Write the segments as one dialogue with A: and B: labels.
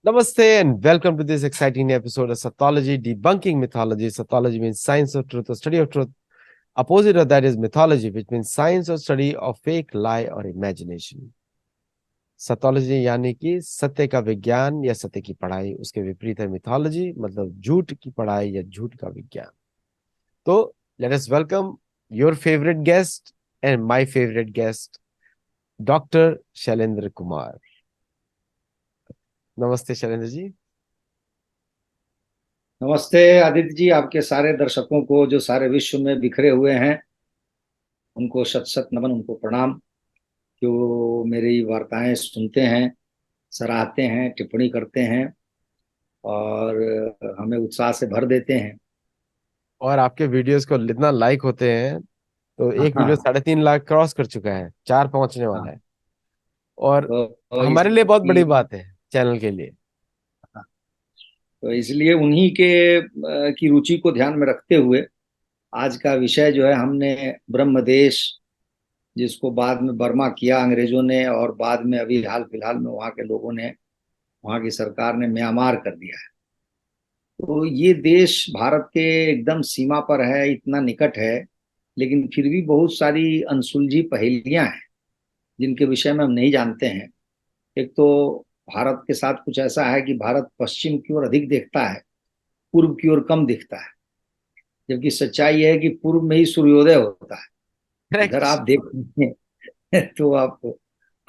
A: Namaste and welcome to this exciting episode of Sathology Debunking Mythology. Sathology means science of truth or study of truth. Opposite of that is mythology, which means science or study of fake, lie or imagination. Sathology यानी कि सत्य का विज्ञान या सत्य की पढ़ाई, उसके विपरीत है mythology, मतलब झूठ की पढ़ाई या झूठ का विज्ञान. तो let us welcome your favorite guest and my favorite guest, Dr. Shailendra Kumar. नमस्ते शैलेंद्र जी.
B: नमस्ते आदित्य जी, आपके सारे दर्शकों को जो सारे विश्व में बिखरे हुए हैं उनको शत शत नमन, उनको प्रणाम। जो मेरी वार्ताएं सुनते हैं, सराहते हैं, टिप्पणी करते हैं और हमें उत्साह से भर देते हैं।
A: और आपके वीडियोस को इतना लाइक होते हैं, तो
B: हाँ
A: एक वीडियो
B: हाँ
A: 3.5 लाख क्रॉस कर चुका है, 4 पहुंचने वाला
B: हाँ।
A: है. और
B: तो
A: हमारे लिए बहुत बड़ी बात है चैनल के लिए.
B: इसलिए उन्हीं के की रुचि को ध्यान में रखते हुए आज का विषय जो है, हमने ब्रह्मदेश, जिसको बाद में बर्मा किया अंग्रेजों ने और बाद में अभी हाल फिलहाल में वहाँ के लोगों ने, वहाँ की सरकार ने म्यांमार कर दिया है। तो ये देश भारत के एकदम सीमा पर है, इतना निकट है, लेकिन फिर भी बहुत सारी अनसुलझी पहेलियां हैं जिनके विषय में हम नहीं जानते हैं। एक तो भारत के साथ कुछ ऐसा है कि भारत पश्चिम की ओर अधिक देखता है, पूर्व की ओर कम दिखता है, जबकि सच्चाई है कि पूर्व में ही सूर्योदय होता है। इधर
A: करेक्ट.
B: आप देखते हैं तो आप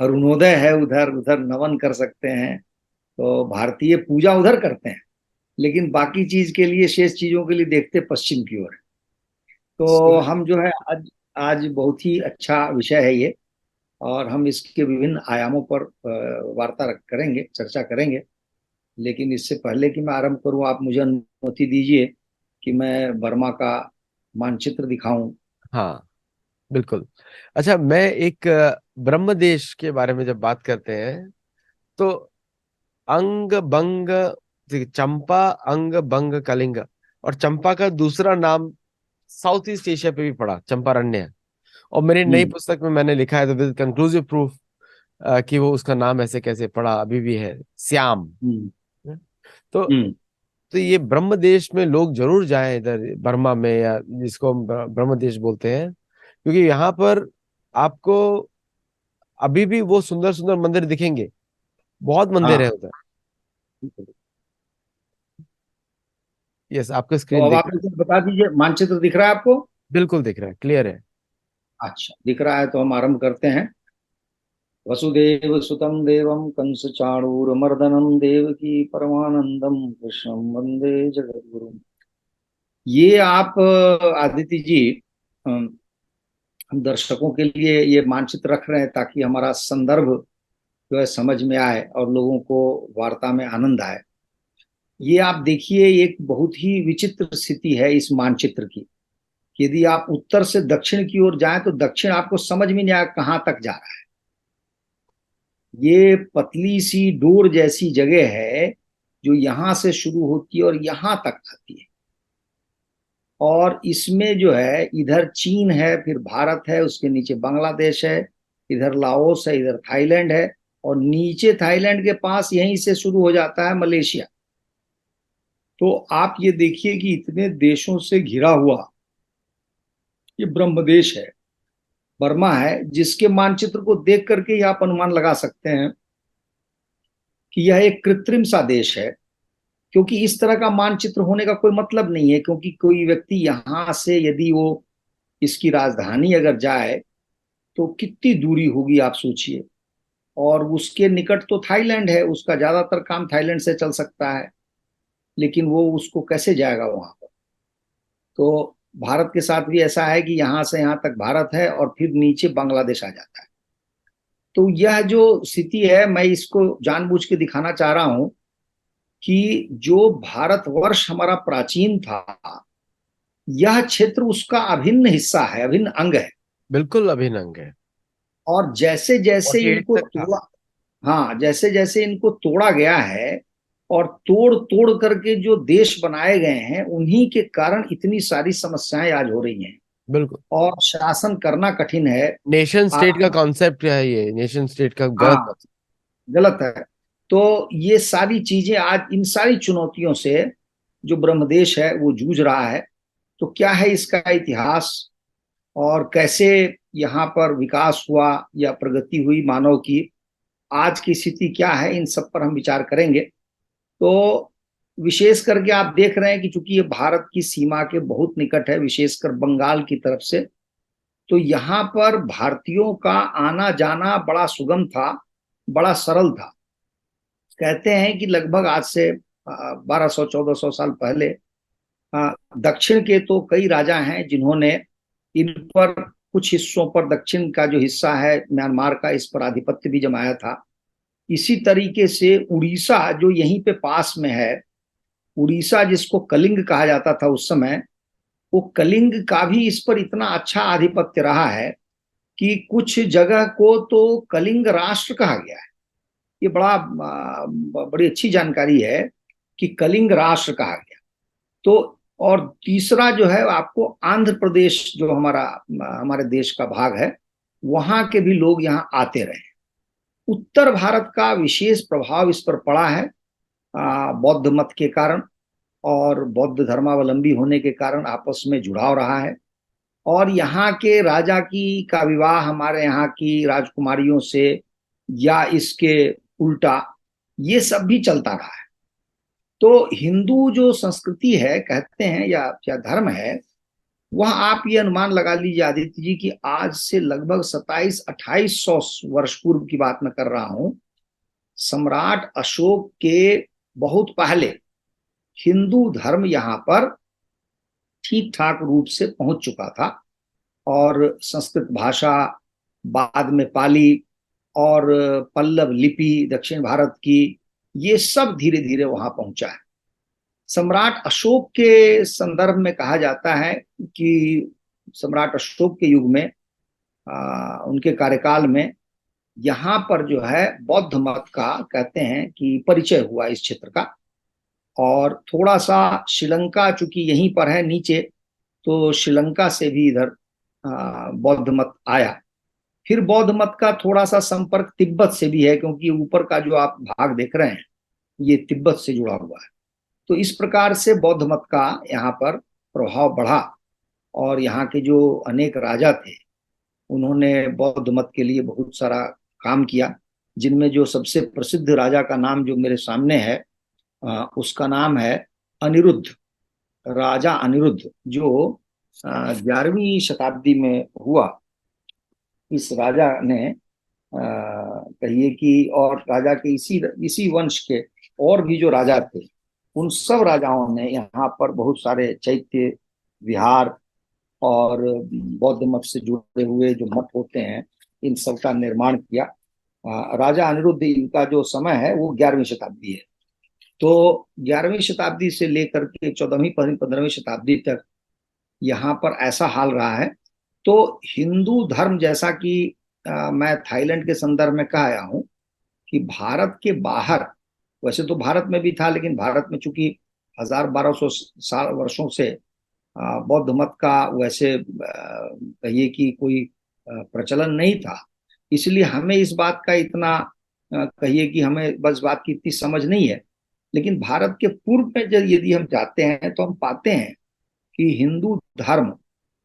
B: अरुणोदय है, उधर उधर नमन कर सकते हैं। तो भारतीय पूजा उधर करते हैं, लेकिन बाकी चीज के लिए, शेष चीजों के लिए देखते पश्चिम की ओर। तो हम जो है आज आज बहुत ही अच्छा विषय है ये, और हम इसके विभिन्न आयामों पर वार्ता करेंगे, चर्चा करेंगे। लेकिन इससे पहले कि मैं आरंभ करूं, आप मुझे अनुमति दीजिए कि मैं बर्मा का मानचित्र दिखाऊं।
A: हाँ, बिल्कुल. अच्छा, मैं एक ब्रह्मदेश के बारे में जब बात करते हैं तो अंग बंग, चंपा, अंग बंग, कलिंग. और चंपा का दूसरा नाम साउथ ईस्ट एशिया पे भी पड़ा, चंपारण्य है. और मेरी नई
B: हम्म
A: पुस्तक में मैंने लिखा है, तो विद कंक्लूसिव प्रूफ कि वो उसका नाम ऐसे कैसे पड़ा अभी भी है, श्याम.
B: हम्म
A: तो
B: हम्म
A: तो ये ब्रह्म देश में लोग जरूर जाएं, इधर बर्मा में, या जिसको हम ब्रह्म देश बोलते हैं, क्योंकि यहाँ पर आपको अभी भी वो सुंदर सुंदर मंदिर दिखेंगे. बहुत मंदिर है
B: हाँ।
A: उधर. यस, आपको
B: तो
A: स्क्रीन
B: अब
A: दिख
B: आप
A: रहा है.
B: मुझे बता दीजिए, मानचित्र दिख रहा है आपको?
A: बिल्कुल दिख रहा है, क्लियर है.
B: अच्छा, दिख रहा है तो हम आरंभ करते हैं। वसुदेव सुतम देवम कंस चाणूरमर्दनम देवकी परमानंदम कृष्णम वंदे जगद्गुरु। ये आप आदित्य जी, हम दर्शकों के लिए ये मानचित्र रख रहे हैं ताकि हमारा संदर्भ जो है समझ में आए और लोगों को वार्ता में आनंद आए। ये आप देखिए, एक बहुत ही विचित्र स्थिति है इस मानचित्र की। यदि आप उत्तर से दक्षिण की ओर जाएं तो दक्षिण आपको समझ में नहीं आया कहाँ तक जा रहा है। ये पतली सी डोर जैसी जगह है जो यहां से शुरू होती है और यहां तक आती है। और इसमें जो है, इधर चीन है, फिर भारत है, उसके नीचे बांग्लादेश है, इधर लाओस है, इधर थाईलैंड है, और नीचे थाईलैंड के पास यहीं से शुरू हो जाता है मलेशिया। तो आप ये देखिए कि इतने देशों से घिरा हुआ ये ब्रह्मदेश है, बर्मा है, जिसके मानचित्र को देख करके ही आप अनुमान लगा सकते हैं कि यह एक कृत्रिम सा देश है। क्योंकि इस तरह का मानचित्र होने का कोई मतलब नहीं है, क्योंकि कोई व्यक्ति यहां से यदि वो इसकी राजधानी अगर जाए तो कितनी दूरी होगी आप सोचिए। और उसके निकट तो थाईलैंड है, उसका ज्यादातर काम थाईलैंड से चल सकता है, लेकिन वो उसको कैसे जाएगा वहां पर। तो भारत के साथ भी ऐसा है कि यहां से यहां तक भारत है और फिर नीचे बांग्लादेश आ जाता है। तो यह जो स्थिति है, मैं इसको जानबूझ के दिखाना चाह रहा हूं कि जो भारतवर्ष हमारा प्राचीन था, यह क्षेत्र उसका अभिन्न हिस्सा है, अभिन्न अंग है।
A: बिल्कुल अभिनंग है.
B: और जैसे जैसे
A: 48
B: इनको
A: तक था.
B: तोड़ा, हाँ, जैसे जैसे इनको तोड़ा गया है और तोड़ तोड़ करके जो देश बनाए गए हैं, उन्हीं के कारण इतनी सारी समस्याएं आज हो रही हैं
A: बिल्कुल.
B: और शासन करना कठिन है।
A: नेशन स्टेट का
B: आप,
A: कॉन्सेप्ट है, ये नेशन स्टेट का गलत
B: हाँ,
A: concept.
B: गलत है। तो ये सारी चीजें आज इन सारी चुनौतियों से जो ब्रह्मदेश है वो जूझ रहा है। तो क्या है इसका इतिहास और कैसे यहाँ पर विकास हुआ या प्रगति हुई मानव की, आज की स्थिति क्या है, इन सब पर हम विचार करेंगे। तो विशेष करके आप देख रहे हैं कि चूंकि ये भारत की सीमा के बहुत निकट है, विशेषकर बंगाल की तरफ से, तो यहाँ पर भारतीयों का आना जाना बड़ा सुगम था, बड़ा सरल था। कहते हैं कि लगभग आज से 1200-1400 साल पहले दक्षिण के तो कई राजा हैं जिन्होंने इन पर कुछ हिस्सों पर, दक्षिण का जो हिस्सा है म्यांमार का, इस पर आधिपत्य भी जमाया था। इसी तरीके से उड़ीसा जो यहीं पे पास में है, उड़ीसा जिसको कलिंग कहा जाता था उस समय, वो कलिंग का भी इस पर इतना अच्छा आधिपत्य रहा है कि कुछ जगह को तो कलिंग राष्ट्र कहा गया है। ये बड़ी अच्छी जानकारी है कि कलिंग राष्ट्र कहा गया। तो और तीसरा जो है आपको आंध्र प्रदेश, जो हमारे देश का भाग है, वहां के भी लोग यहाँ आते रहे। उत्तर भारत का विशेष प्रभाव इस पर पड़ा है बौद्ध मत के कारण, और बौद्ध धर्मावलंबी होने के कारण आपस में जुड़ाव रहा है। और यहाँ के राजा की का विवाह हमारे यहाँ की राजकुमारियों से या इसके उल्टा, ये सब भी चलता रहा है। तो हिंदू जो संस्कृति है कहते हैं या धर्म है, वह आप ये अनुमान लगा लीजिए आदित्य जी कि आज से लगभग 2700-2800 वर्ष पूर्व की बात मैं कर रहा हूं, सम्राट अशोक के बहुत पहले हिंदू धर्म यहाँ पर ठीक ठाक रूप से पहुंच चुका था। और संस्कृत भाषा, बाद में पाली और पल्लव लिपि दक्षिण भारत की, ये सब धीरे धीरे वहां पहुंचा है। सम्राट अशोक के संदर्भ में कहा जाता है कि सम्राट अशोक के युग में, उनके कार्यकाल में, यहाँ पर जो है बौद्ध मत का कहते हैं कि परिचय हुआ इस क्षेत्र का। और थोड़ा सा श्रीलंका चूंकि यहीं पर है नीचे, तो श्रीलंका से भी इधर बौद्ध मत आया। फिर बौद्ध मत का थोड़ा सा संपर्क तिब्बत से भी है, क्योंकि ऊपर का जो आप भाग देख रहे हैं ये तिब्बत से जुड़ा हुआ है। तो इस प्रकार से बौद्ध मत का यहाँ पर प्रभाव बढ़ा, और यहाँ के जो अनेक राजा थे उन्होंने बौद्ध मत के लिए बहुत सारा काम किया, जिनमें जो सबसे प्रसिद्ध राजा का नाम जो मेरे सामने है, उसका नाम है अनिरुद्ध, राजा अनिरुद्ध, जो 11वीं शताब्दी में हुआ। इस राजा ने कहिए कि, और राजा के इसी वंश के और भी जो राजा थे, उन सब राजाओं ने यहाँ पर बहुत सारे चैत्य, विहार और बौद्ध मत से जुड़े हुए जो मठ होते हैं, इन सब का निर्माण किया। राजा अनिरुद्ध, इनका जो समय है वो 11वीं शताब्दी है। तो 11वीं शताब्दी से लेकर के 14वीं 15वीं शताब्दी तक यहाँ पर ऐसा हाल रहा है। तो हिंदू धर्म, जैसा कि मैं थाईलैंड के संदर्भ में कह आया हूँ कि भारत के बाहर, वैसे तो भारत में भी था, लेकिन भारत में चूंकि 1200 साल वर्षों से बौद्ध मत का वैसे कहिए कि कोई प्रचलन नहीं था, इसलिए हमें इस बात का इतना कहिए कि हमें बस बात की इतनी समझ नहीं है। लेकिन भारत के पूर्व में जब यदि हम जाते हैं तो हम पाते हैं कि हिंदू धर्म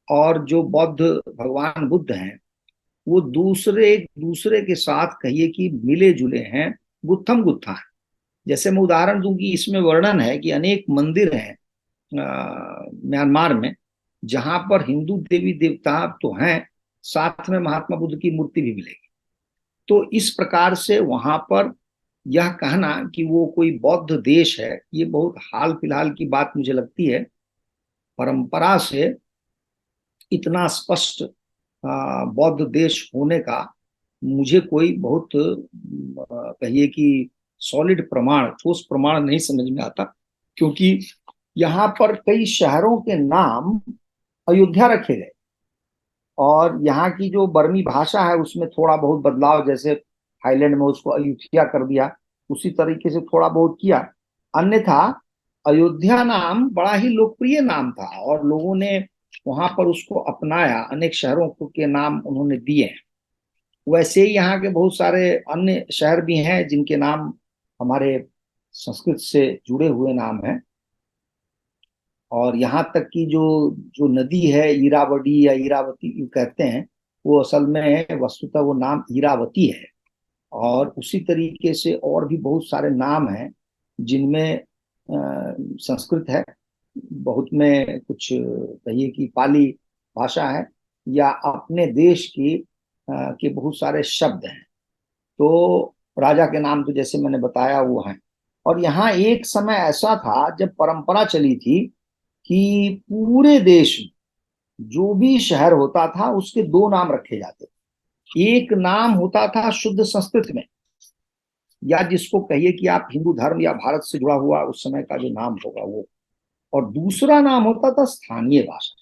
B: और जो बौद्ध भगवान बुद्ध हैं, वो एक दूसरे के साथ कहिए कि मिले जुले हैं, गुत्थम गुत्था है। जैसे मैं उदाहरण दूं कि इसमें वर्णन है कि अनेक मंदिर हैं म्यांमार में, जहां पर हिंदू देवी देवता तो हैं, साथ में महात्मा बुद्ध की मूर्ति भी मिलेगी। तो इस प्रकार से वहां पर यह कहना कि वो कोई बौद्ध देश है, ये बहुत हाल फिलहाल की बात मुझे लगती है। परंपरा से इतना स्पष्ट बौद्ध देश होने का मुझे कोई बहुत कहिए कि सॉलिड प्रमाण, ठोस प्रमाण नहीं समझ में आता, क्योंकि यहाँ पर कई शहरों के नाम अयोध्या रखे गए, और यहाँ की जो बर्मी भाषा है उसमें थोड़ा बहुत बदलाव, जैसे थाईलैंड में उसको अयोध्या कर दिया, उसी तरीके से थोड़ा बहुत किया। अन्यथा अयोध्या नाम बड़ा ही लोकप्रिय नाम था और लोगों ने वहां पर उसको अपनाया, अनेक शहरों के नाम उन्होंने दिए हैं। वैसे ही यहाँ के बहुत सारे अन्य शहर भी हैं जिनके नाम हमारे संस्कृत से जुड़े हुए नाम हैं। और यहाँ तक कि जो जो नदी है इरावदी या इरावती यूं कहते हैं, वो असल में वस्तुतः वो नाम इरावती है। और उसी तरीके से और भी बहुत सारे नाम हैं जिनमें संस्कृत है, बहुत में कुछ कहिए कि पाली भाषा है, या अपने देश की के बहुत सारे शब्द हैं। तो राजा के नाम तो जैसे मैंने बताया वो हैं। और यहाँ एक समय ऐसा था जब परंपरा चली थी कि पूरे देश में जो भी शहर होता था उसके दो नाम रखे जाते थे। एक नाम होता था शुद्ध संस्कृत में, या जिसको कहिए कि आप हिंदू धर्म या भारत से जुड़ा हुआ उस समय का जो नाम होगा वो, और दूसरा नाम होता था स्थानीय भाषा।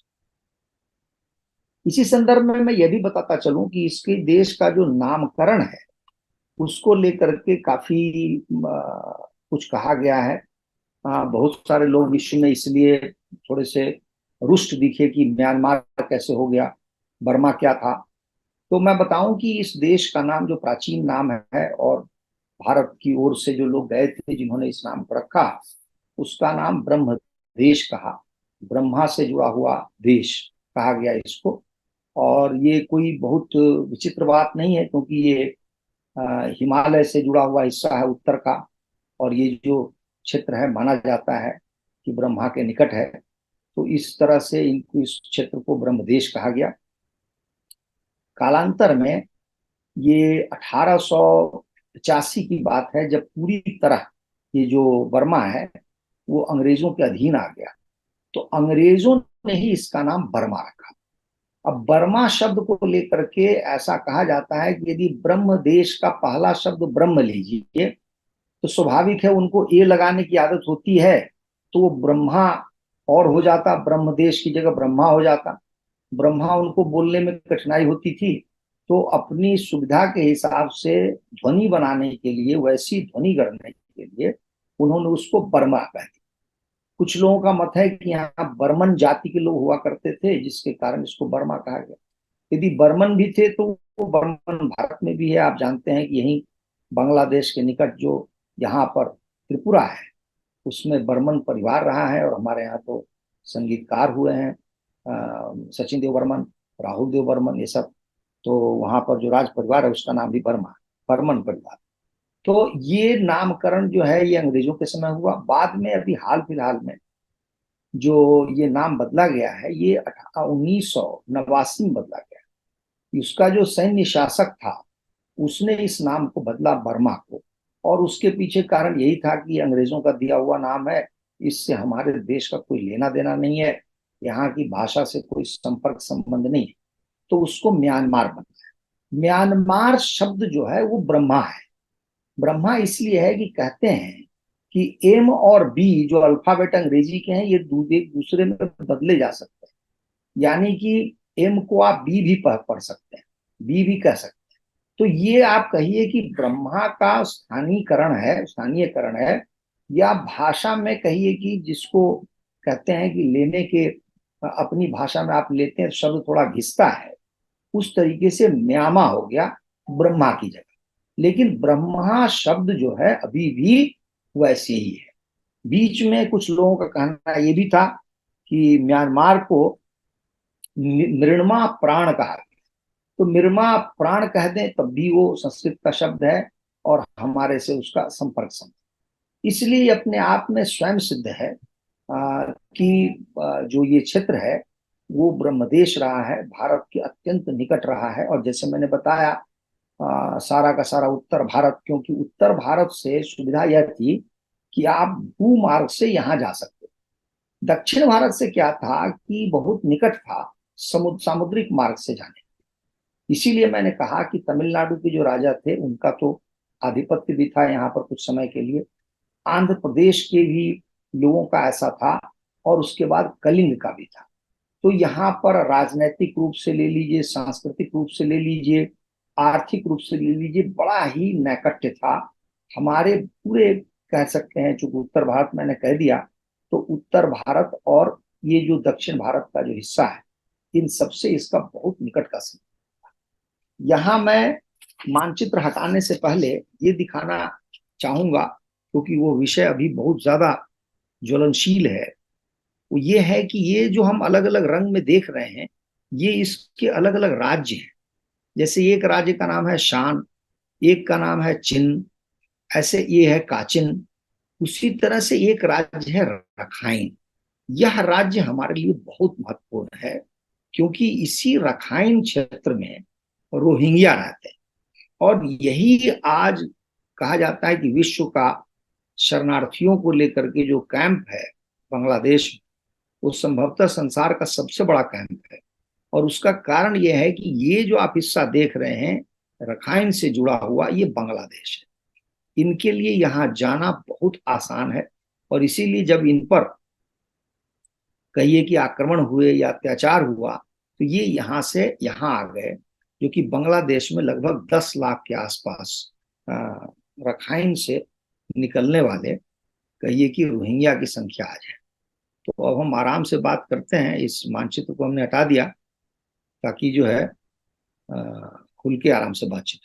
B: इसी संदर्भ में मैं यह भी बताता चलूं कि इसके देश का जो नामकरण है उसको लेकर के काफी कुछ कहा गया है। बहुत सारे लोग विश्व में इसलिए थोड़े से रुष्ट दिखे कि म्यांमार कैसे हो गया, बर्मा क्या था। तो मैं बताऊं कि इस देश का नाम जो प्राचीन नाम है, और भारत की ओर से जो लोग गए थे जिन्होंने इस नाम को रखा, उसका नाम ब्रह्म देश कहा। ब्रह्मा से जुड़ा हुआ देश कहा गया इसको। और ये कोई बहुत विचित्र बात नहीं है, क्योंकि ये हिमालय से जुड़ा हुआ हिस्सा है उत्तर का। और ये जो क्षेत्र है माना जाता है कि ब्रह्मा के निकट है, तो इस तरह से इनको इस क्षेत्र को ब्रह्मदेश कहा गया। कालांतर में ये 1885 की बात है जब पूरी तरह ये जो बर्मा है वो अंग्रेजों के अधीन आ गया, तो अंग्रेजों ने ही इसका नाम बर्मा रखा। अब बर्मा शब्द को लेकर के ऐसा कहा जाता है कि यदि ब्रह्म देश का पहला शब्द ब्रह्म लीजिए तो स्वाभाविक है उनको ए लगाने की आदत होती है, तो वो ब्रह्मा और हो जाता, ब्रह्म देश की जगह ब्रह्मा हो जाता। ब्रह्मा उनको बोलने में कठिनाई होती थी, तो अपनी सुविधा के हिसाब से ध्वनि बनाने के लिए, वैसी ध्वनि करने के लिए उन्होंने उसको बर्मा कह दिया। कुछ लोगों का मत है कि यहाँ बर्मन जाति के लोग हुआ करते थे जिसके कारण इसको बर्मा कहा गया। यदि बर्मन भी थे तो वो बर्मन भारत में भी है। आप जानते हैं कि यही बांग्लादेश के निकट जो यहाँ पर त्रिपुरा है उसमें बर्मन परिवार रहा है। और हमारे यहाँ तो संगीतकार हुए हैं सचिन देव बर्मन, राहुल देव बर्मन, ये सब। तो वहां पर जो राज परिवार है उसका नाम भी बर्मा, बर्मन परिवार। तो ये नामकरण जो है ये अंग्रेजों के समय हुआ। बाद में अभी हाल फिलहाल में जो ये नाम बदला गया है ये 1989 में बदला गया। उसका जो सैन्य शासक था उसने इस नाम को बदला बर्मा को, और उसके पीछे कारण यही था कि अंग्रेजों का दिया हुआ नाम है, इससे हमारे देश का कोई लेना देना नहीं है, यहाँ की भाषा से कोई संपर्क संबंध नहीं है, तो उसको म्यांमार बना है। म्यांमार शब्द जो है वो ब्रह्मा है। ब्रह्मा इसलिए है कि कहते हैं कि एम और बी जो अल्फाबेट अंग्रेजी के हैं ये एक दूसरे में बदले जा सकते हैं। यानी कि एम को आप बी भी पढ़ सकते हैं, बी भी कह सकते हैं। तो ये आप कहिए कि ब्रह्मा का स्थानीयकरण है, स्थानीयकरण है, या भाषा में कहिए कि जिसको कहते हैं कि लेने के अपनी भाषा में आप लेते हैं शब्द थोड़ा घिसता है, उस तरीके से म्यामा हो गया ब्रह्मा की जगह। लेकिन ब्रह्मा शब्द जो है अभी भी वैसे ही है। बीच में कुछ लोगों का कहना ये भी था कि म्यांमार को मृण्मा प्राण कहा गया, तो मृण्मा प्राण कह दें तब भी वो संस्कृत का शब्द है और हमारे से उसका संपर्क संबंध, इसलिए अपने आप में स्वयं सिद्ध है कि जो ये क्षेत्र है वो ब्रह्मदेश रहा है, भारत के अत्यंत निकट रहा है। और जैसे मैंने बताया सारा का सारा उत्तर भारत, क्योंकि उत्तर भारत से सुविधा यह थी कि आप भूमार्ग से यहाँ जा सकते। दक्षिण भारत से क्या था कि बहुत निकट था सामुद्रिक मार्ग से जाने। इसीलिए मैंने कहा कि तमिलनाडु के जो राजा थे उनका तो आधिपत्य भी था यहाँ पर कुछ समय के लिए, आंध्र प्रदेश के भी लोगों का ऐसा था, और उसके बाद कलिंग का भी था। तो यहाँ पर राजनैतिक रूप से ले लीजिए, सांस्कृतिक रूप से ले लीजिए, आर्थिक रूप से ले लीजिए, बड़ा ही नैकट्य था। हमारे पूरे कह सकते हैं, चूंकि उत्तर भारत मैंने कह दिया, तो उत्तर भारत और ये जो दक्षिण भारत का जो हिस्सा है इन सबसे इसका बहुत निकट का संबंध। यहाँ मैं मानचित्र हटाने से पहले ये दिखाना चाहूंगा क्योंकि वो विषय अभी बहुत ज्यादा ज्वलनशील है, वो ये है कि ये जो हम अलग अलग रंग में देख रहे हैं, ये इसके अलग अलग राज्य हैं। जैसे एक राज्य का नाम है शान, एक का नाम है चिन, ऐसे ये है काचिन। उसी तरह से एक राज्य है रखाइन। यह राज्य हमारे लिए बहुत महत्वपूर्ण है, क्योंकि इसी रखाइन क्षेत्र में रोहिंग्या रहते हैं। और यही आज कहा जाता है कि विश्व का शरणार्थियों को लेकर के जो कैंप है बांग्लादेश में, वो संभवतः संसार का सबसे बड़ा कैंप है। और उसका कारण यह है कि ये जो आप हिस्सा देख रहे हैं रखाइन से जुड़ा हुआ, ये बांग्लादेश है। इनके लिए यहाँ जाना बहुत आसान है, और इसीलिए जब इन पर कहिए कि आक्रमण हुए या अत्याचार हुआ, तो ये यहाँ से यहाँ आ गए, जो कि बांग्लादेश में लगभग 10 लाख के आसपास रखाइन से निकलने वाले कहिए कि रोहिंग्या की संख्या आज है। तो अब हम आराम से बात करते हैं, इस मानचित्र को हमने हटा दिया ताकि जो है खुल के आराम से बातचीत।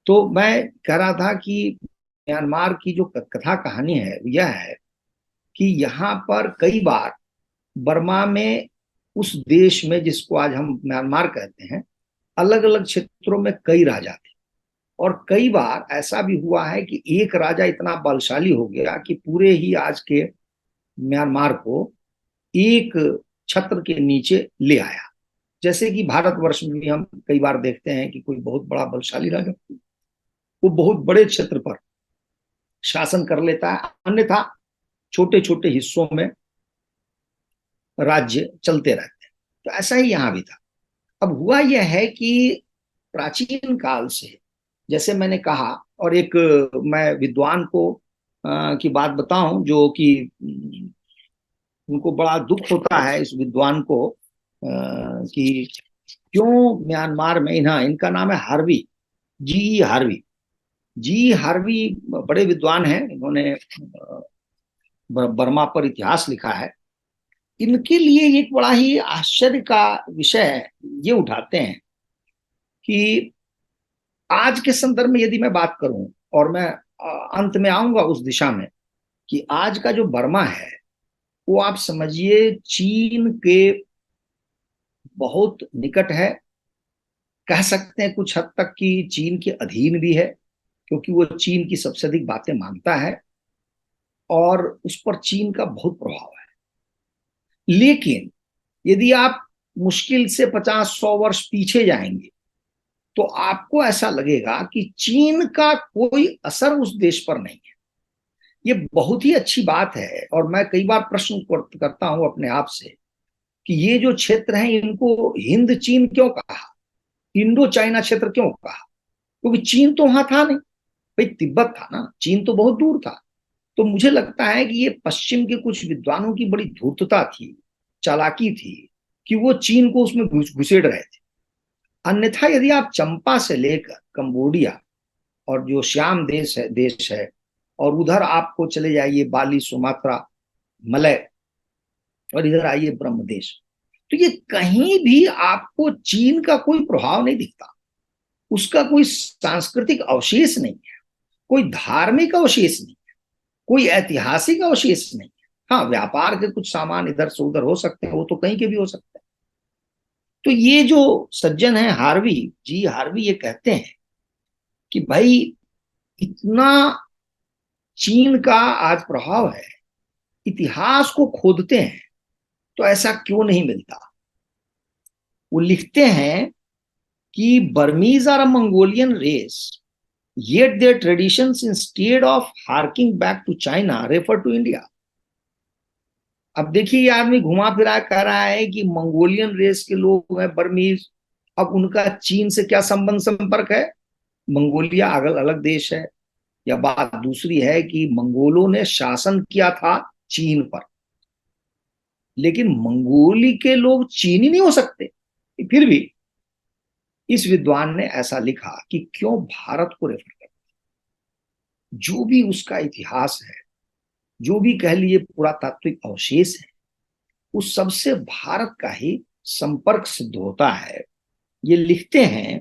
B: तो मैं कह रहा था कि म्यांमार की जो कथा कहानी है यह है कि यहाँ पर कई बार बर्मा में, उस देश में जिसको आज हम म्यांमार कहते हैं, अलग अलग क्षेत्रों में कई राजा थे। और कई बार ऐसा भी हुआ है कि एक राजा इतना बलशाली हो गया कि पूरे ही आज के म्यांमार को एक छत्र के नीचे ले आया। जैसे कि भारतवर्ष में भी हम कई बार देखते हैं कि कोई बहुत बड़ा बलशाली राजा वो बहुत बड़े क्षेत्र पर शासन कर लेता है, अन्यथा छोटे छोटे हिस्सों में राज्य चलते रहते हैं। तो ऐसा ही यहां भी था। अब हुआ यह है कि प्राचीन काल से, जैसे मैंने कहा, और एक मैं विद्वान को की बात बताऊं, जो कि उनको बड़ा दुख होता है इस विद्वान को कि क्यों म्यांमार में, इनका नाम है हार्वी, जी हार्वी। जी हार्वी बड़े विद्वान हैं, इन्होंने बर्मा पर इतिहास लिखा है। इनके लिए एक बड़ा ही आश्चर्य का विषय ये उठाते हैं कि आज के संदर्भ में यदि मैं बात करूं, और मैं अंत में आऊंगा उस दिशा में, कि आज का जो बर्मा है वो आप समझिए चीन के बहुत निकट है। कह सकते हैं कुछ हद तक कि चीन के अधीन भी है, क्योंकि वो चीन की सबसे अधिक बातें मानता है और उस पर चीन का बहुत प्रभाव है। लेकिन यदि आप मुश्किल से 50-100 वर्ष पीछे जाएंगे तो आपको ऐसा लगेगा कि चीन का कोई असर उस देश पर नहीं है। ये बहुत ही अच्छी बात है, और मैं कई बार प्रश्न करता हूं अपने आप से कि ये जो क्षेत्र है इनको हिंद चीन क्यों कहा, इंडो चाइना क्षेत्र क्यों कहा? क्योंकि चीन तो वहां था नहीं भाई, तिब्बत था ना, चीन तो बहुत दूर था। तो मुझे लगता है कि ये पश्चिम के कुछ विद्वानों की बड़ी धूर्तता थी, चालाकी थी, कि वो चीन को उसमें घुसेड़ रहे थे। अन्यथा यदि आप चंपा से लेकर कंबोडिया और जो श्याम देश है, और उधर आपको चले जाइए बाली, सुमात्रा, मलय, और इधर आइए ब्रह्मदेश, तो ये कहीं भी आपको चीन का कोई प्रभाव नहीं दिखता। उसका कोई सांस्कृतिक अवशेष नहीं है, कोई धार्मिक अवशेष नहीं है, कोई ऐतिहासिक अवशेष नहीं है। हाँ, व्यापार के कुछ सामान इधर से उधर हो सकते हैं, वो तो कहीं के भी हो सकते हैं। तो ये जो सज्जन है हार्वी, जी हार्वी, ये कहते हैं कि भाई इतना चीन का आज प्रभाव है, इतिहास को खोदते हैं तो ऐसा क्यों नहीं मिलता। वो लिखते हैं कि Burmese are a Mongolian race, yet their traditions instead of harking back to China refer to India। अब देखिए ये आदमी घुमा फिरा कह रहा है कि मंगोलियन रेस के लोग हैं बर्मीज, अब उनका चीन से क्या संबंध संपर्क है? मंगोलिया अलग अलग देश है। या बात दूसरी है कि मंगोलों ने शासन किया था चीन पर, लेकिन मंगोली के लोग चीनी नहीं हो सकते। फिर भी इस विद्वान ने ऐसा लिखा कि क्यों भारत को रेफर कर, जो भी उसका इतिहास है, जो भी कह लिए पुरातात्विक अवशेष है, उस सबसे भारत का ही संपर्क सिद्ध होता है। ये लिखते हैं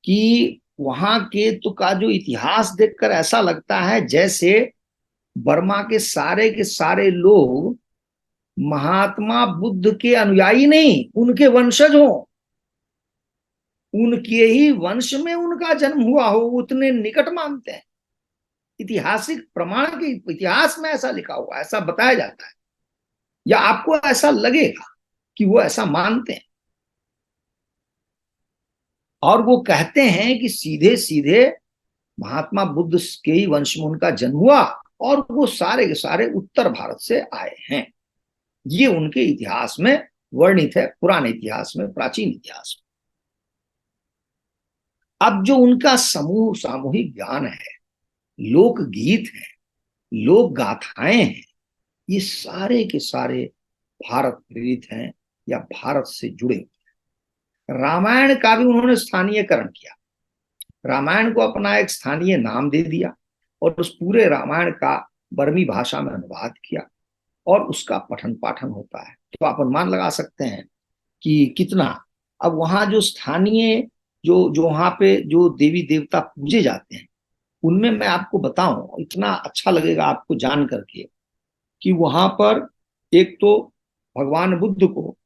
B: कि वहां के तो का जो इतिहास देखकर ऐसा लगता है जैसे बर्मा के सारे लोग महात्मा बुद्ध के अनुयायी नहीं, उनके वंशज हो, उनके ही वंश में उनका जन्म हुआ हो, उतने निकट मानते हैं। ऐतिहासिक प्रमाण के इतिहास में ऐसा लिखा हुआ, ऐसा बताया जाता है, या आपको ऐसा लगेगा कि वो ऐसा मानते हैं। और वो कहते हैं कि सीधे सीधे महात्मा बुद्ध के ही वंश में उनका जन्म हुआ और वो सारे के सारे उत्तर भारत से आए हैं। ये उनके इतिहास में वर्णित है, पुराने इतिहास में, प्राचीन इतिहास में। अब जो उनका समूह सामूहिक ज्ञान है, लोकगीत है, लोक गाथाएं हैं, ये सारे के सारे भारत प्रेरित हैं या भारत से जुड़े हुए। रामायण का भी उन्होंने स्थानीयकरण किया, रामायण को अपना एक स्थानीय नाम दे दिया और उस पूरे रामायण का बर्मी भाषा में अनुवाद किया और उसका पठन पाठन होता है। तो आप अनुमान लगा सकते हैं कि कितना, अब वहां जो स्थानीय जो जो वहां पे जो देवी देवता पूजे जाते हैं, उनमें मैं आपको बताऊं, इतना अच्छा लगेगा आपको जान करके कि वहां पर एक तो भगवान बुद्ध को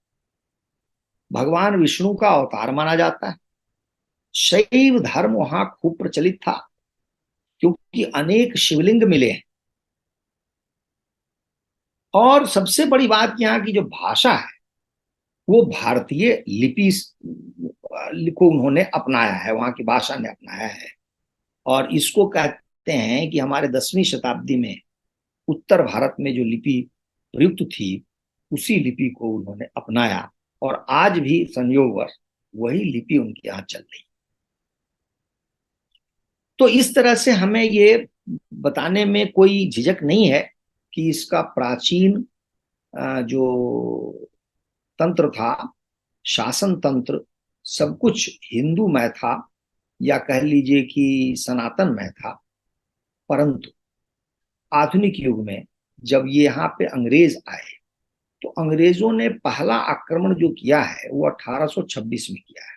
B: भगवान विष्णु का अवतार माना जाता है। शैव धर्म वहां खूब प्रचलित था क्योंकि अनेक शिवलिंग मिले हैं। और सबसे बड़ी बात यहाँ की जो भाषा है वो भारतीय लिपि को उन्होंने अपनाया है, वहां की भाषा ने अपनाया है। और इसको कहते हैं कि हमारे 10वीं शताब्दी में उत्तर भारत में जो लिपि प्रयुक्त थी, उसी लिपि को उन्होंने अपनाया और आज भी संयोगवश वही लिपि उनके यहाँ चल रही। तो इस तरह से हमें ये बताने में कोई झिझक नहीं है कि इसका प्राचीन जो तंत्र था, शासन तंत्र, सब कुछ हिंदूमय था या कह लीजिए कि सनातनमय था। परंतु आधुनिक युग में जब ये यहाँ पे अंग्रेज आए तो अंग्रेजों ने पहला आक्रमण जो किया है वो 1826 में किया है।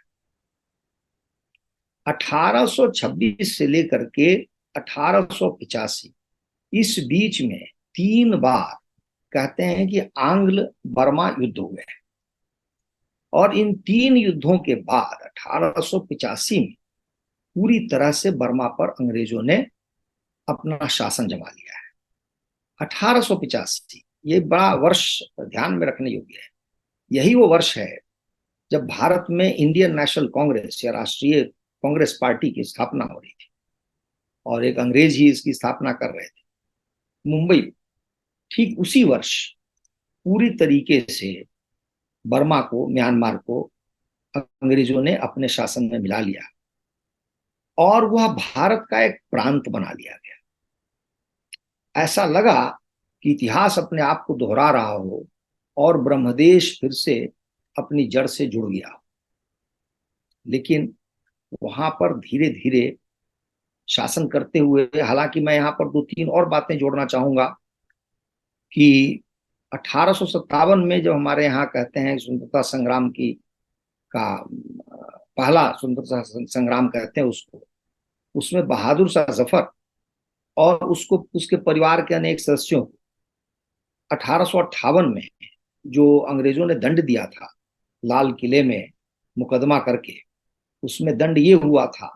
B: 1826 से लेकर के 1885, इस बीच में 3 बार कहते हैं कि आंग्ल बर्मा युद्ध हुए हैं। और इन 3 युद्धों के बाद 1885 में पूरी तरह से बर्मा पर अंग्रेजों ने अपना शासन जमा लिया है। 1885 ये बड़ा वर्ष ध्यान में रखने योग्य है। यही वो वर्ष है जब भारत में इंडियन नेशनल कांग्रेस या राष्ट्रीय कांग्रेस पार्टी की स्थापना हो रही थी और एक अंग्रेज ही इसकी स्थापना कर रहे थे मुंबई। ठीक उसी वर्ष पूरी तरीके से बर्मा को, म्यांमार को अंग्रेजों ने अपने शासन में मिला लिया और वह भारत का एक प्रांत बना लिया गया। ऐसा लगा कि इतिहास अपने आप को दोहरा रहा हो और ब्रह्मदेश फिर से अपनी जड़ से जुड़ गया। लेकिन वहां पर धीरे धीरे शासन करते हुए, हालांकि मैं यहाँ पर 2-3 और बातें जोड़ना चाहूंगा कि 1857 में जब हमारे यहाँ कहते हैं स्वतंत्रता संग्राम की का पहला स्वतंत्रता संग्राम कहते हैं उसको, उसमें बहादुर शाह जफर और उसको उसके परिवार के अनेक सदस्यों को 1858 में जो अंग्रेजों ने दंड दिया था लाल किले में मुकदमा करके, उसमें दंड ये हुआ था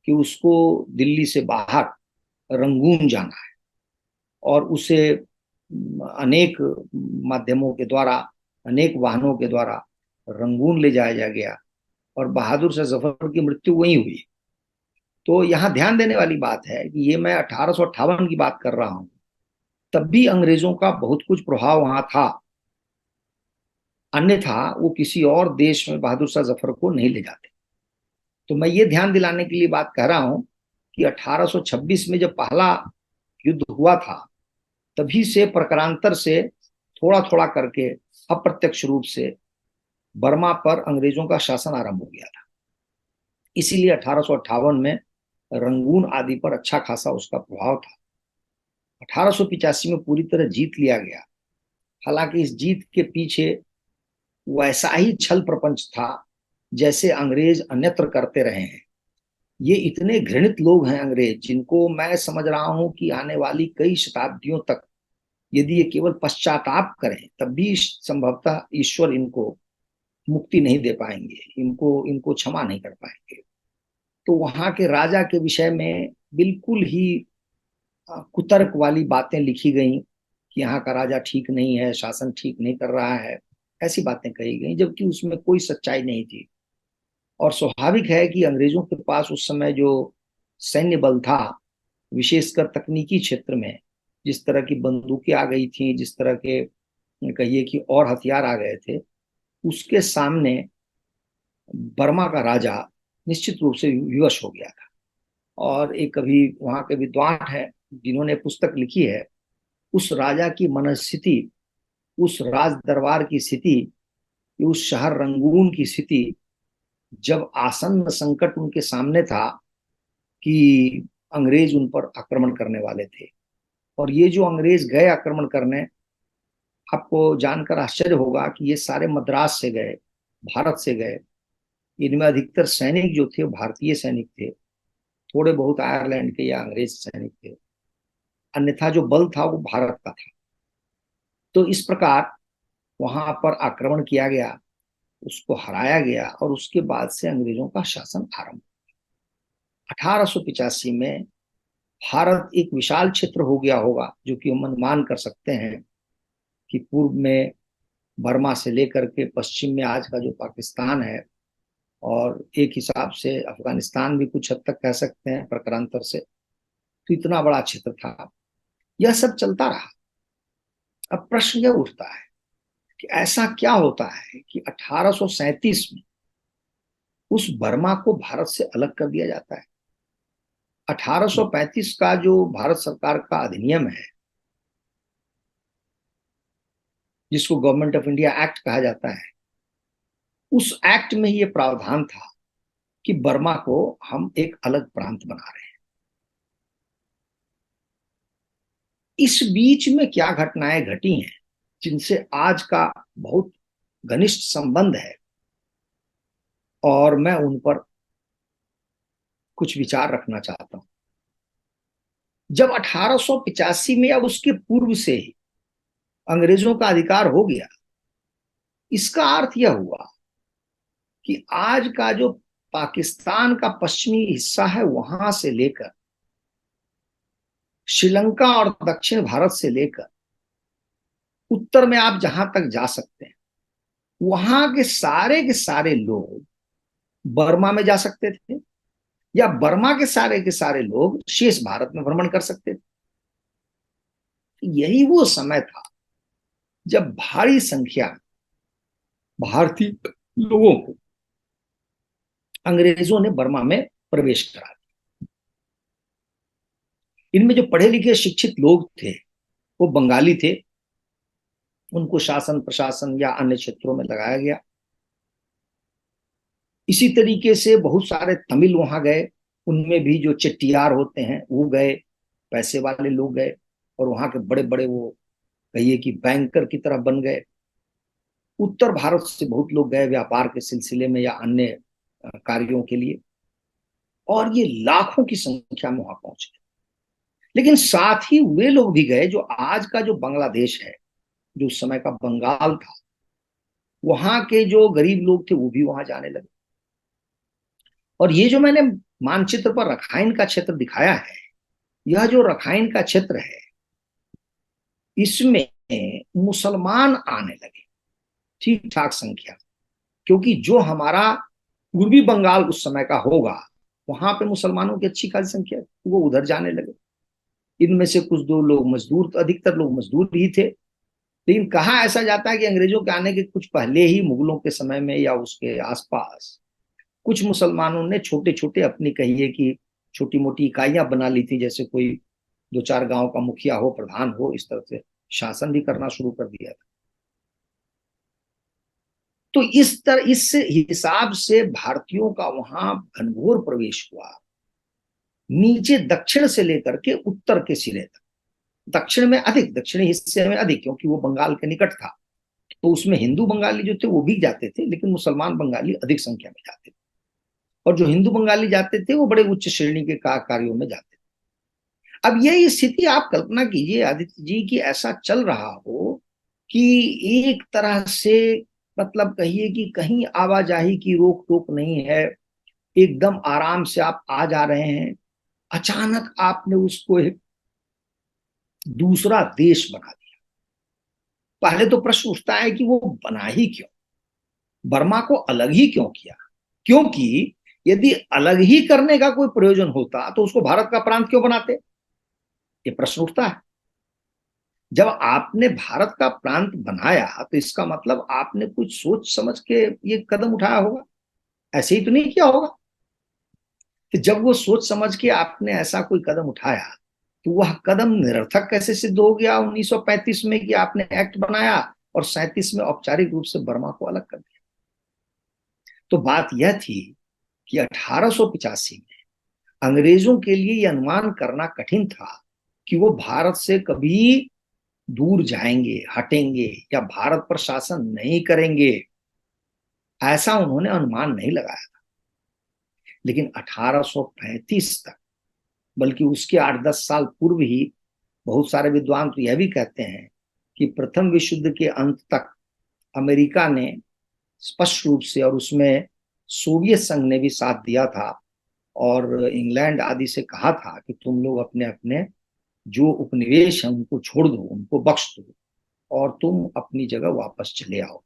B: कि उसको दिल्ली से बाहर रंगून जाना है और उसे अनेक माध्यमों के द्वारा, अनेक वाहनों के द्वारा रंगून ले जाया गया और बहादुर शाह जफर की मृत्यु वहीं हुई। तो यहाँ ध्यान देने वाली बात है कि ये मैं 1858 की बात कर रहा हूँ, तब भी अंग्रेजों का बहुत कुछ प्रभाव वहां था, अन्यथा वो किसी और देश में बहादुर शाह जफर को नहीं ले जाते। तो मैं ये ध्यान दिलाने के लिए बात कह रहा हूं कि 1826 में जब पहला युद्ध हुआ था, तभी से प्रकारांतर से थोड़ा थोड़ा करके अप्रत्यक्ष रूप से बर्मा पर अंग्रेजों का शासन आरंभ हो गया था। इसीलिए 1858 में रंगून आदि पर अच्छा खासा उसका प्रभाव था। 1885 में पूरी तरह जीत लिया गया। हालांकि इस जीत के पीछे वैसा ही छल प्रपंच था जैसे अंग्रेज अन्यत्र करते रहे हैं। ये इतने घृणित लोग हैं अंग्रेज, जिनको मैं समझ रहा हूं कि आने वाली कई शताब्दियों तक यदि ये केवल पश्चाताप करें तब भी संभवतः ईश्वर इनको मुक्ति नहीं दे पाएंगे, इनको इनको क्षमा नहीं कर पाएंगे। तो वहां के राजा के विषय में बिल्कुल ही कुतर्क वाली बातें लिखी गई कि यहाँ का राजा ठीक नहीं है, शासन ठीक नहीं कर रहा है, ऐसी बातें कही गई, जबकि उसमें कोई सच्चाई नहीं थी। और स्वाभाविक है कि अंग्रेजों के पास उस समय जो सैन्य बल था, विशेषकर तकनीकी क्षेत्र में जिस तरह की बंदूकें आ गई थी, जिस तरह के कहिए कि और हथियार आ गए थे, उसके सामने बर्मा का राजा निश्चित रूप से विवश हो गया था। और एक कभी वहां के विद्वान है जिन्होंने पुस्तक लिखी है, उस राजा की मनस्थिति, उस राज दरबार की स्थिति, उस शहर रंगून की स्थिति, जब आसन्न संकट उनके सामने था कि अंग्रेज उन पर आक्रमण करने वाले थे। और ये जो अंग्रेज गए आक्रमण करने, आपको जानकर आश्चर्य होगा कि ये सारे मद्रास से गए, भारत से गए। इनमें अधिकतर सैनिक जो थे वो भारतीय सैनिक थे, थोड़े बहुत आयरलैंड के या अंग्रेज सैनिक थे, अन्यथा जो बल था वो भारत का था। तो इस प्रकार वहां पर आक्रमण किया गया, उसको हराया गया, और उसके बाद से अंग्रेजों का शासन आरंभ। 1885 में भारत एक विशाल क्षेत्र हो गया होगा, जो कि हम अनुमान कर सकते हैं कि पूर्व में बर्मा से लेकर के पश्चिम में आज का जो पाकिस्तान है, और एक हिसाब से अफगानिस्तान भी कुछ हद तक कह सकते हैं प्रकारांतर से। तो इतना बड़ा क्षेत्र था। यह सब चलता रहा। अब प्रश्न यह उठता है कि ऐसा क्या होता है कि 1837 में उस बर्मा को भारत से अलग कर दिया जाता है। 1835 का जो भारत सरकार का अधिनियम है, जिसको गवर्नमेंट ऑफ इंडिया एक्ट कहा जाता है, उस एक्ट में ये प्रावधान था कि बर्मा को हम एक अलग प्रांत बना रहे हैं। इस बीच में क्या घटनाएं घटी हैं जिनसे आज का बहुत घनिष्ठ संबंध है, और मैं उन पर कुछ विचार रखना चाहता हूं। जब 1885 में, अब उसके पूर्व से ही अंग्रेजों का अधिकार हो गया, इसका अर्थ यह हुआ कि आज का जो पाकिस्तान का पश्चिमी हिस्सा है, वहां से लेकर श्रीलंका और दक्षिण भारत से लेकर उत्तर में आप जहां तक जा सकते हैं, वहां के सारे लोग बर्मा में जा सकते थे, या बर्मा के सारे लोग शेष भारत में भ्रमण कर सकते थे। यही वो समय था जब भारी संख्या भारतीय लोगों को अंग्रेजों ने बर्मा में प्रवेश करा दिया। इनमें जो पढ़े लिखे शिक्षित लोग थे वो बंगाली थे, उनको शासन प्रशासन या अन्य क्षेत्रों में लगाया गया। इसी तरीके से बहुत सारे तमिल वहां गए, उनमें भी जो चेट्टियार होते हैं वो गए, पैसे वाले लोग गए, और वहां के बड़े बड़े वो कहिए कि बैंकर की तरह बन गए। उत्तर भारत से बहुत लोग गए व्यापार के सिलसिले में या अन्य कार्यों के लिए, और ये लाखों की संख्या में वहां पहुंच गए। लेकिन साथ ही वे लोग भी गए जो आज का जो बांग्लादेश है, जो उस समय का बंगाल था, वहां के जो गरीब लोग थे वो भी वहां जाने लगे। और ये जो मैंने मानचित्र पर रखाइन का क्षेत्र दिखाया है, यह जो रखाइन का क्षेत्र है, इसमें मुसलमान आने लगे ठीक ठाक संख्या, क्योंकि जो हमारा पूर्वी बंगाल उस समय का होगा, वहां पे मुसलमानों की अच्छी खासी संख्या, वो उधर जाने लगे। इनमें से कुछ दो लोग मजदूर, तो अधिकतर लोग मजदूर ही थे। लेकिन कहा ऐसा जाता है कि अंग्रेजों के आने के कुछ पहले ही, मुगलों के समय में या उसके आसपास, कुछ मुसलमानों ने छोटे छोटे अपनी कहिए कि छोटी मोटी इकाइयां बना ली थी, जैसे कोई दो चार गांव का मुखिया हो, प्रधान हो, इस तरह से शासन भी करना शुरू कर दिया था। तो इस हिसाब से भारतीयों का वहां घनघोर प्रवेश हुआ, नीचे दक्षिण से लेकर के उत्तर के सिरे तक। दक्षिण में अधिक, दक्षिणी हिस्से में अधिक, क्योंकि वो बंगाल के निकट था, तो उसमें हिंदू बंगाली जो थे वो भी जाते थे, लेकिन मुसलमान बंगाली अधिक संख्या में जाते थे। और जो हिंदू बंगाली जाते थे वो बड़े उच्च श्रेणी के कार्यों में जाते थे। अब यही स्थिति आप कल्पना कीजिए आदित्य जी कि ऐसा चल रहा हो कि एक तरह से मतलब कहिए कि कहीं आवाजाही की रोक टोक नहीं है, एकदम आराम से आप आ जा रहे हैं, अचानक आपने उसको एक दूसरा देश बना दिया। पहले तो प्रश्न उठता है कि वो बना ही क्यों, बर्मा को अलग ही क्यों किया? क्योंकि यदि अलग ही करने का कोई प्रयोजन होता तो उसको भारत का प्रांत क्यों बनाते, ये प्रश्न उठता है। जब आपने भारत का प्रांत बनाया तो इसका मतलब आपने कुछ सोच समझ के ये कदम उठाया होगा, ऐसे ही तो नहीं किया होगा। तो जब वो सोच समझ के आपने ऐसा कोई कदम उठाया तो वह कदम निरर्थक कैसे सिद्ध हो गया 1935 में कि आपने एक्ट बनाया और 37 में औपचारिक रूप से बर्मा को अलग कर दिया? तो बात यह थी कि 1885 में अंग्रेजों के लिए यह अनुमान करना कठिन था कि वो भारत से कभी दूर जाएंगे, हटेंगे या भारत पर शासन नहीं करेंगे, ऐसा उन्होंने अनुमान नहीं लगाया था। लेकिन 1835 तक, बल्कि उसके 8-10 साल पूर्व ही बहुत सारे विद्वान तो यह भी कहते हैं कि प्रथम विश्व युद्ध के अंत तक अमेरिका ने स्पष्ट रूप से, और उसमें सोवियत संघ ने भी साथ दिया था और इंग्लैंड आदि से कहा था कि तुम लोग अपने अपने जो उपनिवेश है उनको छोड़ दो, उनको बख्श दो और तुम अपनी जगह वापस चले आओ।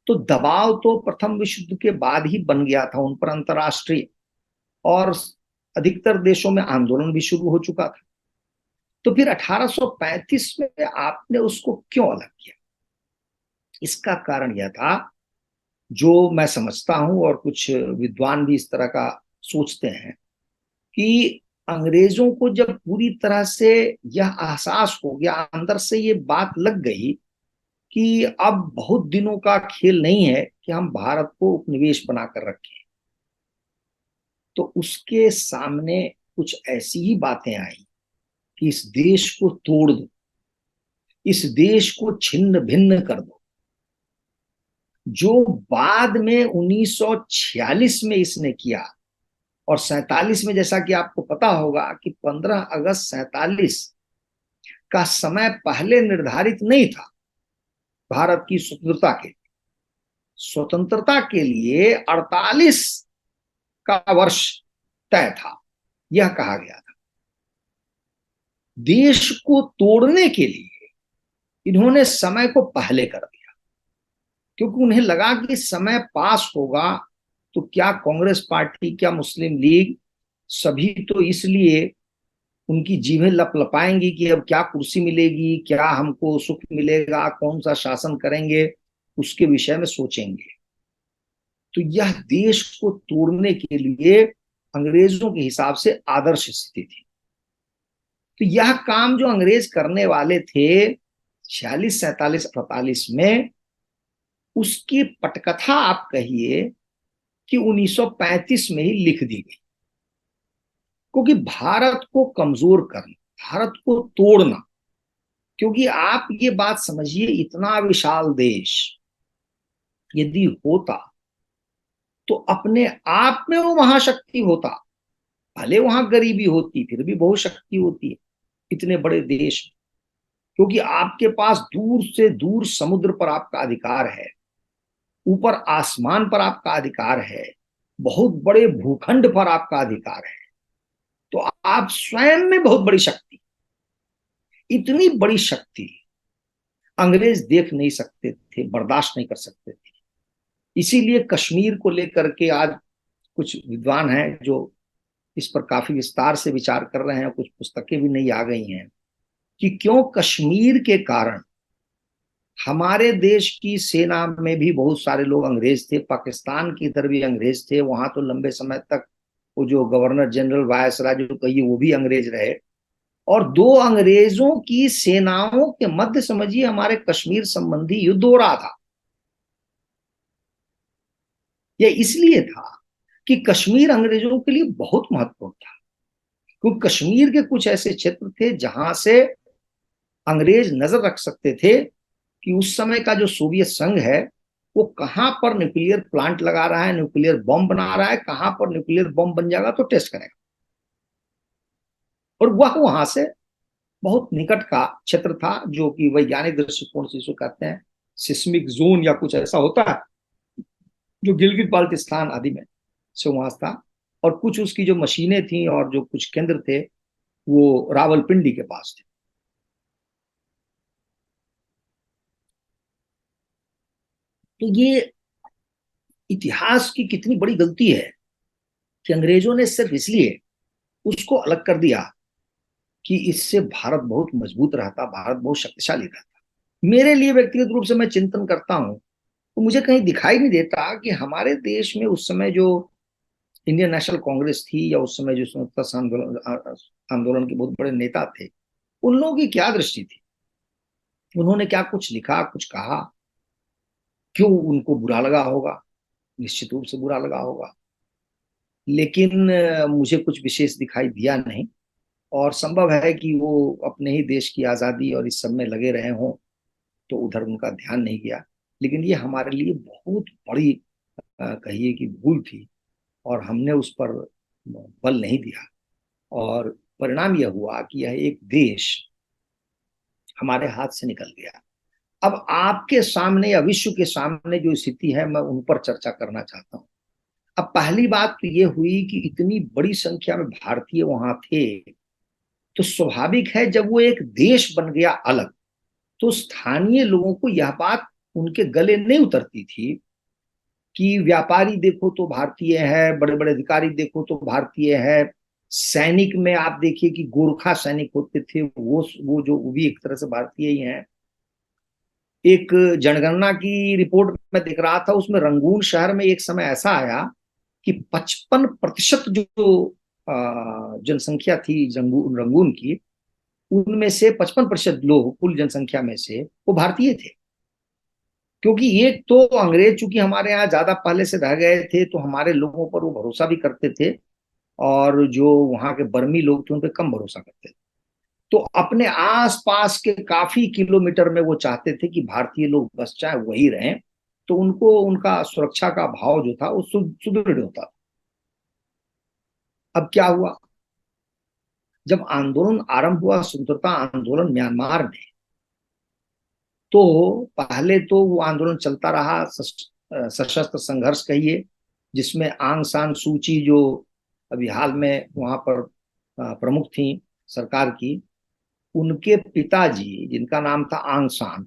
B: तो दबाव तो प्रथम विश्व युद्ध के बाद ही बन गया था उन पर अंतर्राष्ट्रीय, और अधिकतर देशों में आंदोलन भी शुरू हो चुका था। तो फिर 1835 में आपने उसको क्यों अलग किया? इसका कारण यह था, जो मैं समझता हूं और कुछ विद्वान भी इस तरह का सोचते हैं, कि अंग्रेजों को जब पूरी तरह से यह एहसास हो गया, अंदर से ये बात लग गई कि अब बहुत दिनों का खेल नहीं है कि हम भारत को उपनिवेश बनाकर रखें, तो उसके सामने कुछ ऐसी ही बातें आई कि इस देश को तोड़ दो, इस देश को छिन्न भिन्न कर दो। जो बाद में 1946 में इसने किया और 47 में, जैसा कि आपको पता होगा कि 15 अगस्त 47 का समय पहले निर्धारित नहीं था भारत की स्वतंत्रता के। स्वतंत्रता के लिए 48 का वर्ष तय था, यह कहा गया था। देश को तोड़ने के लिए इन्होंने समय को पहले कर दिया, क्योंकि उन्हें लगा कि समय पास होगा तो क्या कांग्रेस पार्टी, क्या मुस्लिम लीग, सभी तो इसलिए उनकी जीभें लपलपाएंगी कि अब क्या कुर्सी मिलेगी, क्या हमको सुख मिलेगा, कौन सा शासन करेंगे, उसके विषय में सोचेंगे। तो यह देश को तोड़ने के लिए अंग्रेजों के हिसाब से आदर्श स्थिति थी। तो यह काम जो अंग्रेज करने वाले थे 46, 47, 48 में, उसकी पटकथा आप कहिए कि 1935 में ही लिख दी गई। क्योंकि भारत को कमजोर करना, भारत को तोड़ना, क्योंकि आप ये बात समझिए, इतना विशाल देश यदि होता तो अपने आप में वो महाशक्ति होता। भले वहां गरीबी होती, फिर भी बहुत शक्ति होती है इतने बड़े देश में, क्योंकि आपके पास दूर से दूर समुद्र पर आपका अधिकार है, ऊपर आसमान पर आपका अधिकार है, बहुत बड़े भूखंड पर आपका अधिकार है। तो आप स्वयं में बहुत बड़ी शक्ति, इतनी बड़ी शक्ति अंग्रेज देख नहीं सकते थे, बर्दाश्त नहीं कर सकते थे। इसीलिए कश्मीर को लेकर के आज कुछ विद्वान हैं जो इस पर काफी विस्तार से विचार कर रहे हैं, कुछ पुस्तकें भी नई आ गई हैं कि क्यों कश्मीर के कारण हमारे देश की सेना में भी बहुत सारे लोग अंग्रेज थे, पाकिस्तान की इधर भी अंग्रेज थे, वहां तो लंबे समय तक वो जो गवर्नर जनरल वायसराय जो कहिए वो भी अंग्रेज रहे, और दो अंग्रेजों की सेनाओं के मध्य समझिए हमारे कश्मीर संबंधी युद्ध हो रहा था। यह इसलिए था कि कश्मीर अंग्रेजों के लिए बहुत महत्वपूर्ण था, क्योंकि कश्मीर के कुछ ऐसे क्षेत्र थे जहां से अंग्रेज नजर रख सकते थे कि उस समय का जो सोवियत संघ है वो कहां पर न्यूक्लियर प्लांट लगा रहा है, न्यूक्लियर बॉम्ब बना रहा है, कहां पर न्यूक्लियर बॉम्ब बन जाएगा तो टेस्ट करेगा। और वह वहां से बहुत निकट का क्षेत्र था, जो कि वैज्ञानिक दृष्टिकोण से इसको कहते हैं सिस्मिक जोन या कुछ ऐसा होता है, जो गिलगित बाल्टिस्तान आदि में से वहां था। और कुछ उसकी जो मशीनें थी और जो कुछ केंद्र थे वो रावलपिंडी के पास थे। तो ये इतिहास की कितनी बड़ी गलती है कि अंग्रेजों ने सिर्फ इसलिए उसको अलग कर दिया कि इससे भारत बहुत मजबूत रहता, भारत बहुत शक्तिशाली रहता। मेरे लिए व्यक्तिगत रूप से मैं चिंतन करता हूं तो मुझे कहीं दिखाई नहीं देता कि हमारे देश में उस समय जो इंडियन नेशनल कांग्रेस थी या उस समय जो स्वतंत्रता आंदोलन आंदोलन के बहुत बड़े नेता थे, उन लोगों की क्या दृष्टि थी, उन्होंने क्या कुछ लिखा, कुछ कहा, क्यों उनको बुरा लगा होगा, निश्चित रूप से बुरा लगा होगा। लेकिन मुझे कुछ विशेष दिखाई दिया नहीं। और संभव है कि वो अपने ही देश की आजादी और इस सब में लगे रहे हों, तो उधर उनका ध्यान नहीं गया। लेकिन ये हमारे लिए बहुत बड़ी कहिए कि भूल थी, और हमने उस पर बल नहीं दिया। और परिणाम यह हुआ कि यह एक देश हमारे हाथ से निकल गया। अब आपके सामने या विश्व के सामने जो स्थिति है, मैं उन पर चर्चा करना चाहता हूं। अब पहली बात तो ये हुई कि इतनी बड़ी संख्या में भारतीय वहां थे, तो स्वाभाविक है जब वो एक देश बन गया अलग, तो स्थानीय लोगों को यह बात उनके गले नहीं उतरती थी कि व्यापारी देखो तो भारतीय है, बड़े बड़े अधिकारी देखो तो भारतीय है, सैनिक में आप देखिए कि गोरखा सैनिक होते थे, वो जो वो भी एक तरह से भारतीय ही हैं। एक जनगणना की रिपोर्ट में देख रहा था, उसमें रंगून शहर में एक समय ऐसा आया कि 55% जो जनसंख्या थी रंगून की, उनमें से 55% लोग कुल जनसंख्या में से वो भारतीय थे। क्योंकि एक तो अंग्रेज चूंकि हमारे यहाँ ज्यादा पहले से रह गए थे, तो हमारे लोगों पर वो भरोसा भी करते थे, और जो वहां के बर्मी लोग थे उन पर कम भरोसा करते थे। तो अपने आसपास के काफी किलोमीटर में वो चाहते थे कि भारतीय लोग बस चाहे वही रहें, तो उनको उनका सुरक्षा का भाव जो था वो सुदृढ़ होता था। अब क्या हुआ, जब आंदोलन आरंभ हुआ, स्वतंत्रता आंदोलन म्यांमार में, तो पहले तो वो आंदोलन चलता रहा, सशस्त्र संघर्ष कहिए, जिसमें आंग सान सूची जो अभी हाल में वहां पर प्रमुख थी सरकार की, उनके पिताजी जिनका नाम था आंग सान,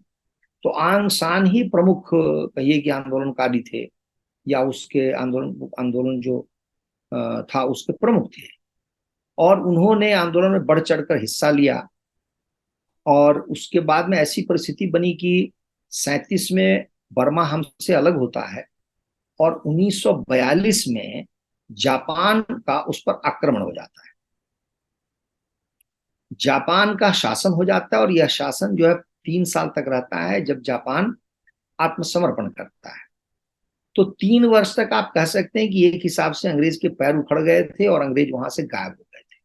B: तो आंग सान ही प्रमुख कहिए कि आंदोलनकारी थे, या उसके आंदोलन आंदोलन जो था उसके प्रमुख थे। और उन्होंने आंदोलन में बढ़ चढ़कर हिस्सा लिया। और उसके बाद में ऐसी परिस्थिति बनी कि 37 में बर्मा हमसे अलग होता है, और 1942 में जापान का उस पर आक्रमण हो जाता है। जापान का शासन हो जाता है, और यह शासन जो है 3 साल तक रहता है, जब जापान आत्मसमर्पण करता है। तो 3 वर्ष तक आप कह सकते हैं कि एक हिसाब से अंग्रेज के पैर उखड़ गए थे और अंग्रेज वहां से गायब हो गए थे।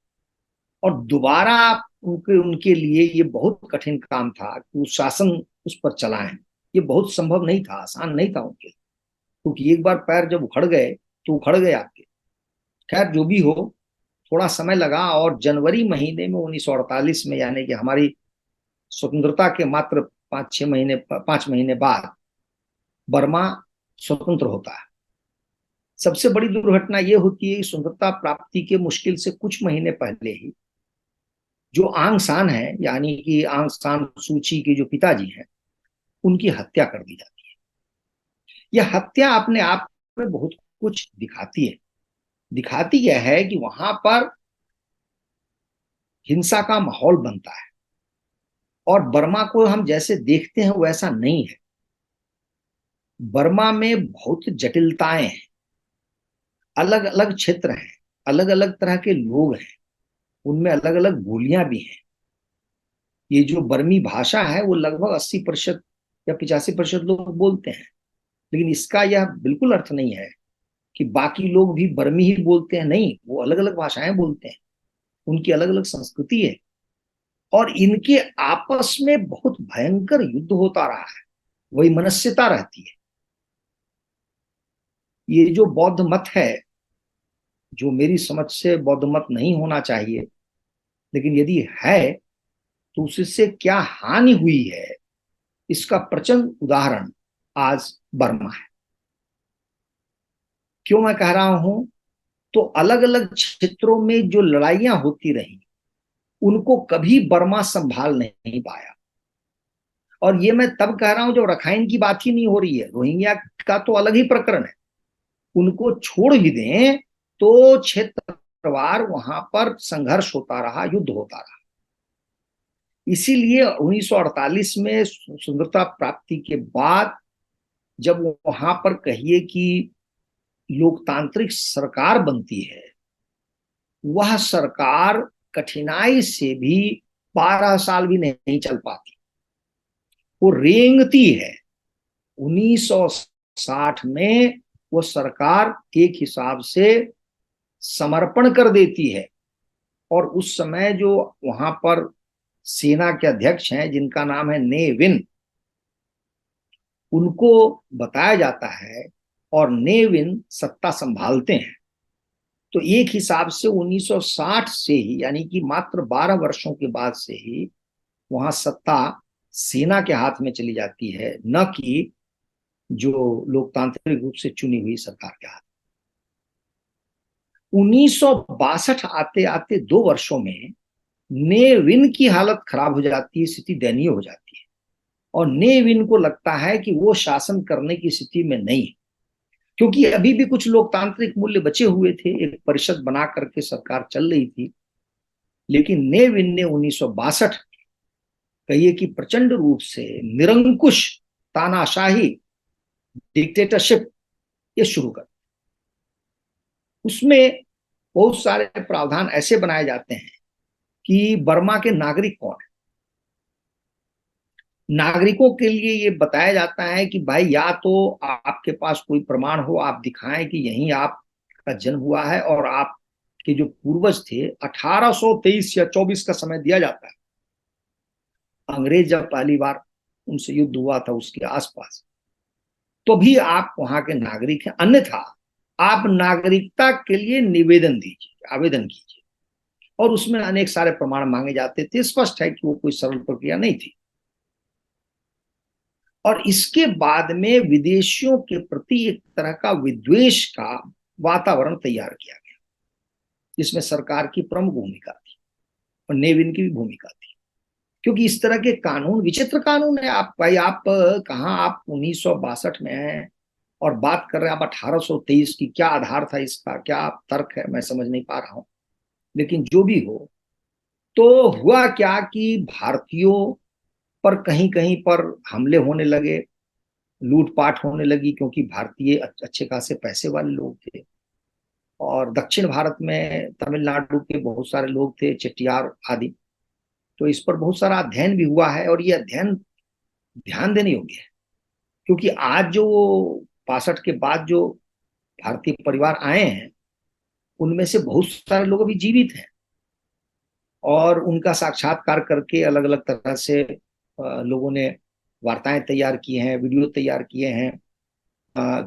B: और दोबारा उनके उनके लिए ये बहुत कठिन काम था कि वो शासन उस पर चलाएं। ये बहुत संभव नहीं था, आसान नहीं था उनके लिए, क्योंकि एक बार पैर जब उखड़ गए तो उखड़ गए आपके। खैर जो भी हो, थोड़ा समय लगा, और जनवरी महीने में 1948 में, यानी कि हमारी स्वतंत्रता के मात्र 5 महीने बाद बर्मा स्वतंत्र होता है। सबसे बड़ी दुर्घटना यह होती है कि स्वतंत्रता प्राप्ति के मुश्किल से कुछ महीने पहले ही जो आंग सान है, यानी कि आंग सान सूची के जो पिताजी हैं, उनकी हत्या कर दी जाती है। यह हत्या अपने आप में बहुत कुछ दिखाती है। दिखाती यह है कि वहां पर हिंसा का माहौल बनता है, और बर्मा को हम जैसे देखते हैं वैसा नहीं है। बर्मा में बहुत जटिलताएं हैं, अलग अलग क्षेत्र हैं, अलग अलग तरह के लोग हैं, उनमें अलग अलग बोलियां भी हैं। ये जो बर्मी भाषा है वो लगभग 80% या 85% लोग बोलते हैं। लेकिन इसका यह बिल्कुल अर्थ नहीं है कि बाकी लोग भी बर्मी ही बोलते हैं, नहीं, वो अलग अलग भाषाएं बोलते हैं, उनकी अलग अलग संस्कृति है। और इनके आपस में बहुत भयंकर युद्ध होता रहा है, वही मनस्यता रहती है। ये जो बौद्ध मत है, जो मेरी समझ से बौद्ध मत नहीं होना चाहिए, लेकिन यदि है तो उससे क्या हानि हुई है, इसका प्रचंड उदाहरण आज बर्मा है। क्यों मैं कह रहा हूं, तो अलग अलग क्षेत्रों में जो लड़ाइयां होती रही, उनको कभी बर्मा संभाल नहीं पाया। और ये मैं तब कह रहा हूं जब रखाइन की बात ही नहीं हो रही है। रोहिंग्या का तो अलग ही प्रकरण है, उनको छोड़ भी दें तो क्षेत्रवार वहां पर संघर्ष होता रहा, युद्ध होता रहा। इसीलिए 1948 में स्वतंत्रता प्राप्ति के बाद जब वहां पर कहिए कि लोकतांत्रिक सरकार बनती है, वह सरकार कठिनाई से भी 12 साल भी नहीं चल पाती, वो रेंगती है। 1960 में वो सरकार एक हिसाब से समर्पण कर देती है। और उस समय जो वहां पर सेना के अध्यक्ष हैं, जिनका नाम है ने विन, उनको बताया जाता है और ने विन सत्ता संभालते हैं। तो एक हिसाब से 1960 से ही, यानी कि मात्र 12 वर्षों के बाद से ही वहां सत्ता सेना के हाथ में चली जाती है, न कि जो लोकतांत्रिक रूप से चुनी हुई सरकार के हाथ। 1962 आते आते 2 वर्षों में ने विन की हालत खराब हो जाती है, स्थिति दयनीय हो जाती है। और ने विन को लगता है कि वो शासन करने की स्थिति में नहीं है, क्योंकि अभी भी कुछ लोकतांत्रिक मूल्य बचे हुए थे, एक परिषद बना करके सरकार चल रही थी। लेकिन ने विन ने 1962 कहिए कि प्रचंड रूप से निरंकुश तानाशाही डिक्टेटरशिप ये शुरू कर। उसमें बहुत सारे प्रावधान ऐसे बनाए जाते हैं कि बर्मा के नागरिक कौन है। नागरिकों के लिए ये बताया जाता है कि भाई या तो आपके पास कोई प्रमाण हो, आप दिखाएं कि यहीं आपका जन्म हुआ है और आपके जो पूर्वज थे, 1823 या 24 का समय दिया जाता है, अंग्रेज जब पहली बार उनसे युद्ध हुआ था उसके आसपास, तो भी आप वहां के नागरिक हैं। अन्यथा आप नागरिकता के लिए निवेदन दीजिए, आवेदन कीजिए। और उसमें अनेक सारे प्रमाण मांगे जाते थे। स्पष्ट है कि वो कोई सरल प्रक्रिया नहीं थी। और इसके बाद में विदेशियों के प्रति एक तरह का विद्वेष का वातावरण तैयार किया गया, जिसमें सरकार की प्रमुख भूमिका थी और नेविन की भी भूमिका थी। क्योंकि इस तरह के कानून विचित्र कानून है। आप भाई, आप कहाँ, आप 1962 में हैं और बात कर रहे हैं आप 1823 की। क्या आधार था इसका, क्या तर्क है, मैं समझ नहीं पा रहा हूं। लेकिन जो भी हो, तो हुआ क्या कि भारतीयों पर कहीं कहीं पर हमले होने लगे, लूटपाट होने लगी, क्योंकि भारतीय अच्छे खासे पैसे वाले लोग थे। और दक्षिण भारत में तमिलनाडु के बहुत सारे लोग थे, चेट्टियार आदि। तो इस पर बहुत सारा अध्ययन भी हुआ है और ये अध्ययन ध्यान देने योग्य है। क्योंकि आज जो 62 के बाद जो भारतीय परिवार आए हैं, उनमें से बहुत सारे लोग अभी जीवित हैं और उनका साक्षात्कार करके अलग अलग तरह से लोगों ने वार्ताएं तैयार की हैं, वीडियो तैयार किए हैं।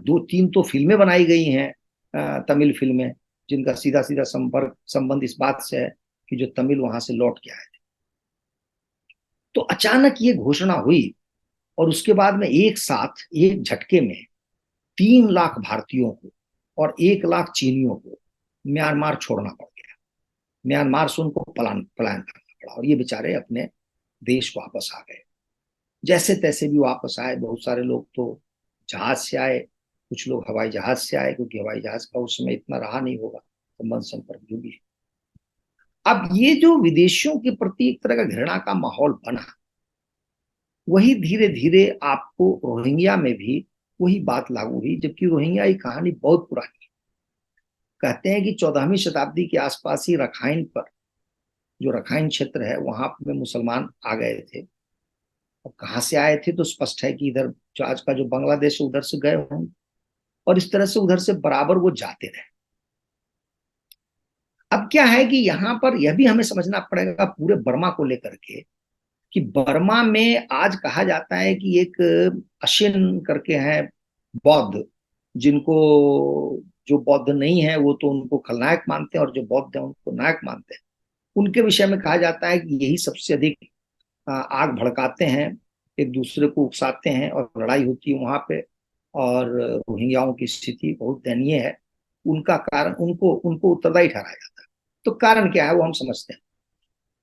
B: 2-3 तो फिल्में बनाई गई हैं, तमिल फिल्में, जिनका सीधा सीधा संबंध इस बात से है कि जो तमिल वहां से लौट के आए थे। तो अचानक ये घोषणा हुई और उसके बाद में एक साथ एक झटके में 3 लाख भारतीयों को और 1 लाख चीनियों को म्यांमार छोड़ना पड़ गया। म्यांमार से उनको पलायन करना पड़ा और ये बेचारे अपने देश वापस आ गए। जैसे तैसे भी वापस आए। बहुत सारे लोग तो जहाज से आए, कुछ लोग हवाई जहाज से आए, क्योंकि हवाई जहाज का उस समय इतना रहा नहीं होगा संबंध संपर्क जो भी है। अब ये जो विदेशियों के प्रति एक तरह का घृणा का माहौल बना, वही धीरे धीरे आपको रोहिंग्या में भी वही बात लागू हुई। जबकि रोहिंग्या की कहानी बहुत पुरानी है। कहते हैं कि 14वीं शताब्दी के आसपास ही रखाइन पर, जो रखाइन क्षेत्र है, वहां में मुसलमान आ गए थे। और कहाँ से आए थे तो स्पष्ट है कि इधर जो आज का जो बांग्लादेश है उधर से गए होंगे। और इस तरह से उधर से बराबर वो जाते रहे। अब क्या है कि यहाँ पर यह भी हमें समझना पड़ेगा पूरे बर्मा को लेकर के, कि बर्मा में आज कहा जाता है कि एक अशिन करके हैं बौद्ध, जिनको, जो बौद्ध नहीं है वो तो उनको खलनायक मानते हैं और जो बौद्ध है उनको नायक मानते हैं। उनके विषय में कहा जाता है कि यही सबसे अधिक आग भड़काते हैं, एक दूसरे को उकसाते हैं और लड़ाई होती है वहां पे। और रोहिंग्याओं की स्थिति बहुत दयनीय है। उनका कारण उनको उनको उत्तरदायी ठहराया जाता है। तो कारण क्या है वो हम समझते हैं।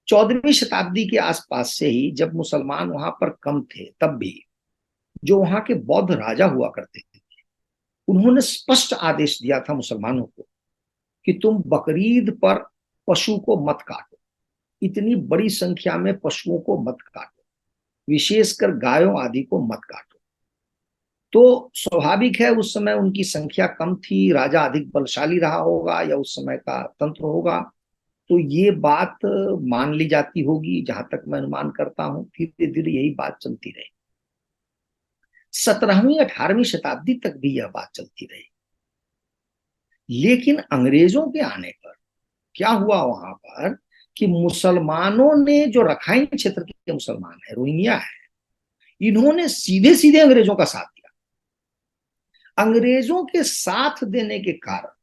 B: 14वीं शताब्दी के आसपास से ही, जब मुसलमान वहां पर कम थे, तब भी जो वहां के बौद्ध राजा हुआ करते थे, उन्होंने स्पष्ट आदेश दिया था मुसलमानों को कि तुम बकरीद पर पशु को मत काटो, इतनी बड़ी संख्या में पशुओं को मत काटो, विशेषकर गायों आदि को मत काटो। तो स्वाभाविक है उस समय उनकी संख्या कम थी, राजा अधिक बलशाली रहा होगा या उस समय का तंत्र होगा, तो ये बात मान ली जाती होगी, जहां तक मैं अनुमान करता हूं। धीरे धीरे यही बात चलती रही। 17वीं 18वीं शताब्दी तक भी यह बात चलती रही। लेकिन अंग्रेजों के आने पर क्या हुआ वहां पर कि मुसलमानों ने, जो रखाइन क्षेत्र के मुसलमान है, रोहिंग्या है, इन्होंने सीधे सीधे अंग्रेजों का साथ दिया। अंग्रेजों के साथ देने के कारण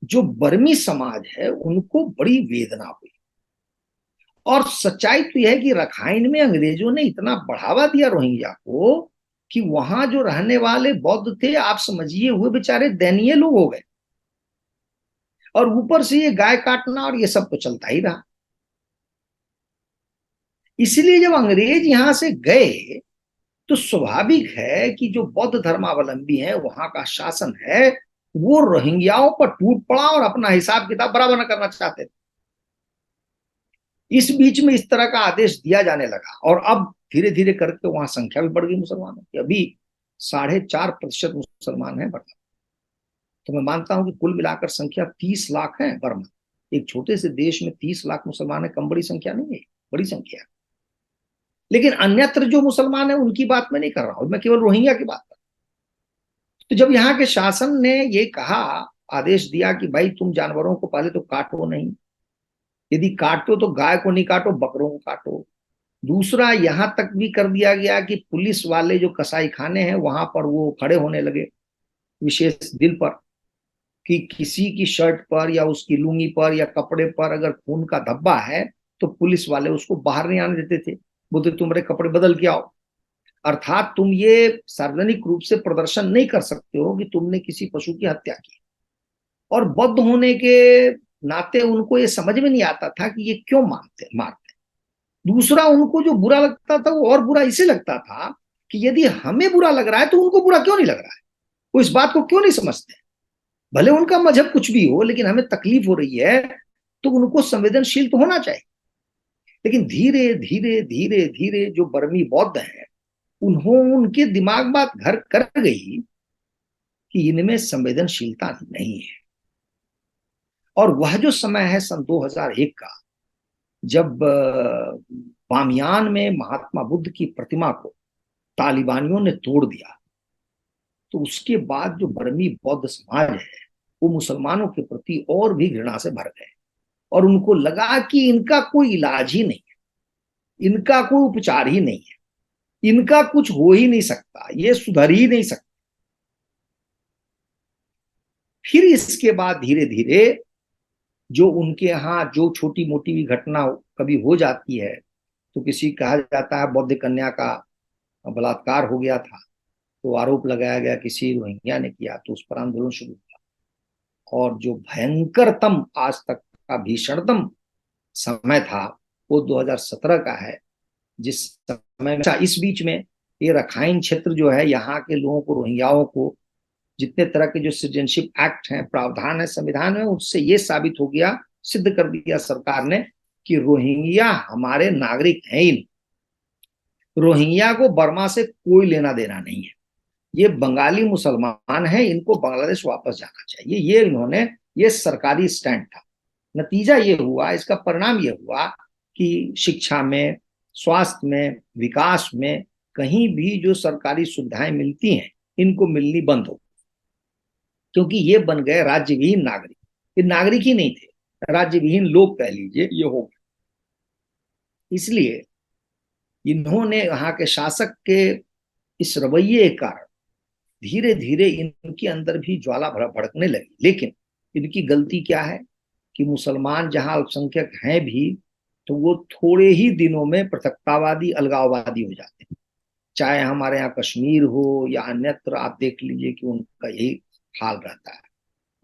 B: जो बर्मी समाज है उनको बड़ी वेदना हुई। और सच्चाई तो यह है कि रखाइन में अंग्रेजों ने इतना बढ़ावा दिया रोहिंग्या को कि वहां जो रहने वाले बौद्ध थे, आप समझिए, हुए बेचारे दयनीय लोग हो गए। और ऊपर से ये गाय काटना और ये सब तो चलता ही रहा। इसलिए जब अंग्रेज यहां से गए तो स्वाभाविक है कि जो बौद्ध धर्मावलंबी है, वहां का शासन है, वो रोहिंग्याओं पर टूट पड़ा और अपना हिसाब किताब बराबर न करना चाहते थे। इस बीच में इस तरह का आदेश दिया जाने लगा और अब धीरे धीरे करके वहां संख्या भी बढ़ गई मुसलमानों की। अभी 4.5% मुसलमान है बर्मा। तो मैं मानता हूं कि कुल मिलाकर संख्या 30 लाख है बर्मा। एक छोटे से देश में 30 लाख मुसलमान है, कम बड़ी संख्या नहीं है, बड़ी संख्या है। लेकिन अन्यत्र जो मुसलमान है उनकी बात मैं नहीं कर रहा हूं, मैं केवल रोहिंग्या की बात कर रहा हूं। तो जब यहाँ के शासन ने ये कहा, आदेश दिया कि भाई तुम जानवरों को पहले तो काटो नहीं, यदि काटो तो गाय को नहीं काटो, बकरों को काटो। दूसरा, यहां तक भी कर दिया गया कि पुलिस वाले जो कसाई खाने हैं वहां पर वो खड़े होने लगे विशेष दिन पर, कि किसी की शर्ट पर या उसकी लुंगी पर या कपड़े पर अगर खून का धब्बा है तो पुलिस वाले उसको बाहर नहीं आने देते थे, बोलते तुम्हारे कपड़े बदल के आओ। अर्थात तुम ये सार्वजनिक रूप से प्रदर्शन नहीं कर सकते हो कि तुमने किसी पशु की हत्या की। और बौद्ध होने के नाते उनको ये समझ में नहीं आता था कि ये क्यों मारते। दूसरा, उनको जो बुरा लगता था वो और बुरा इसे लगता था कि यदि हमें बुरा लग रहा है तो उनको बुरा क्यों नहीं लग रहा है, वो इस बात को क्यों नहीं समझते। भले उनका मजहब कुछ भी हो, लेकिन हमें तकलीफ हो रही है तो उनको संवेदनशील तो होना चाहिए। लेकिन धीरे धीरे धीरे धीरे जो बर्मी बौद्ध हैं, उनके दिमाग बात घर कर गई कि इनमें संवेदनशीलता नहीं है। और वह जो समय है सन 2001 का, जब बामियान में महात्मा बुद्ध की प्रतिमा को तालिबानियों ने तोड़ दिया, तो उसके बाद जो बर्मी बौद्ध समाज है वो मुसलमानों के प्रति और भी घृणा से भर गए। और उनको लगा कि इनका कोई इलाज ही नहीं है, इनका कोई उपचार ही नहीं है, इनका कुछ हो ही नहीं सकता, ये सुधर ही नहीं सकता। फिर इसके बाद धीरे धीरे जो उनके यहाँ जो छोटी मोटी भी घटना कभी हो जाती है, तो किसी कहा जाता है बौद्ध कन्या का बलात्कार हो गया था, तो आरोप लगाया गया किसी रोहिंग्या ने किया, तो उस पर आंदोलन शुरू हुआ। और जो भयंकरतम, आज तक का भीषणतम समय था, वो 2017 का है, जिस समय में, इस बीच में ये रखाइन क्षेत्र जो है, यहाँ के लोगों को, रोहिंग्याओं को, जितने तरह के जो सिटीजनशिप एक्ट हैं, प्रावधान है संविधान में, उससे ये साबित हो गया, सिद्ध कर दिया सरकार ने कि रोहिंग्या हमारे नागरिक हैं ही नहीं। रोहिंग्या को बर्मा से कोई लेना देना नहीं है, ये बंगाली मुसलमान हैं, इनको बांग्लादेश वापस जाना चाहिए। ये इन्होंने, ये सरकारी स्टैंड था। नतीजा ये हुआ, इसका परिणाम ये हुआ कि शिक्षा में, स्वास्थ्य में, विकास में, कहीं भी जो सरकारी सुविधाएं मिलती हैं, इनको मिलनी बंद हो, क्योंकि ये बन गए राज्यविहीन नागरिक। ये नागरिक ही नहीं थे, राज्यविहीन लोग कह लीजिए, ये हो गए। इसलिए इन्होंने, यहाँ के शासक के इस रवैये के कारण धीरे धीरे इनके अंदर भी ज्वाला भड़कने लगी। लेकिन इनकी गलती क्या है कि मुसलमान जहां अल्पसंख्यक हैं भी, तो वो थोड़े ही दिनों में पृथकतावादी अलगाववादी हो जाते हैं। चाहे हमारे यहाँ कश्मीर हो या अन्यत्र, आप देख लीजिए कि उनका यही हाल रहता है।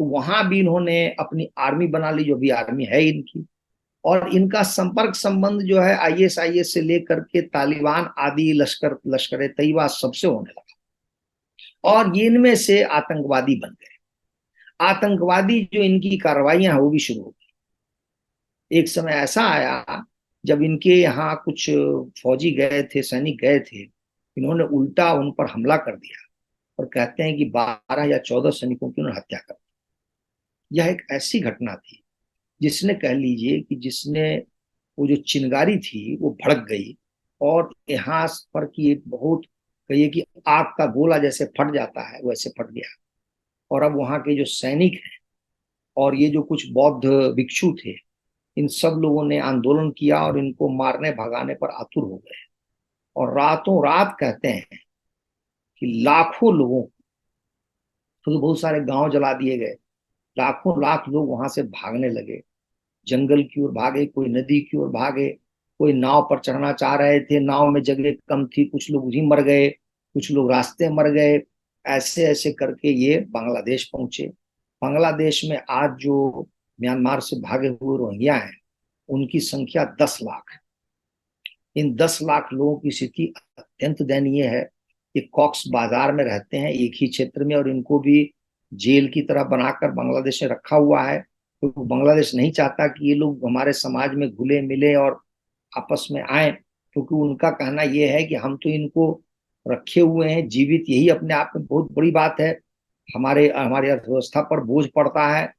B: तो वहां भी इन्होंने अपनी आर्मी बना ली, जो भी आर्मी है इनकी, और इनका संपर्क संबंध जो है आईएसआईएस से लेकर के तालिबान आदि लश्कर तैयबा सबसे होने लगा, और ये इनमें से आतंकवादी बन गए। आतंकवादी जो इनकी कार्रवाइयां हैं वो भी शुरू हो गई। एक समय ऐसा आया जब इनके यहाँ कुछ फौजी गए थे, सैनिक गए थे, इन्होंने उल्टा उन पर हमला कर दिया और कहते हैं कि 12 या 14 सैनिकों की उन्होंने हत्या कर दी। यह एक ऐसी घटना थी जिसने, कह लीजिए कि जिसने, वो जो चिंगारी थी वो भड़क गई, और यहाँ पर की एक बहुत, कहिए कि आग का गोला जैसे फट जाता है वैसे फट गया। और अब वहां के जो सैनिक हैं और ये जो कुछ बौद्ध भिक्षु थे, इन सब लोगों ने आंदोलन किया और इनको मारने भगाने पर आतुर हो गए। और रातों रात कहते हैं कि लाखों लोगों, तो बहुत सारे गांव जला दिए गए, लाखों लाख लोग वहां से भागने लगे, जंगल की ओर भागे, कोई नदी की ओर भागे, कोई नाव पर चढ़ना चाह रहे थे, नाव में जगह कम थी, कुछ लोग उसी मर गए, कुछ लोग रास्ते मर गए। ऐसे ऐसे करके ये बांग्लादेश पहुंचे। बांग्लादेश में आज जो म्यांमार से भागे हुए रोहिंग्या हैं, उनकी संख्या 10 लाख है। इन 10 लाख लोगों की स्थिति अत्यंत दयनीय है। ये कॉक्स बाजार में रहते हैं, एक ही क्षेत्र में, और इनको भी जेल की तरह बनाकर बांग्लादेश में रखा हुआ है। तो बांग्लादेश नहीं चाहता कि ये लोग हमारे समाज में घुले मिले और आपस में आए, क्योंकि उनका कहना यह है कि हम तो इनको रखे हुए हैं जीवित, यही अपने आप में बहुत बड़ी बात है। हमारे हमारी अर्थव्यवस्था पर बोझ पड़ता है,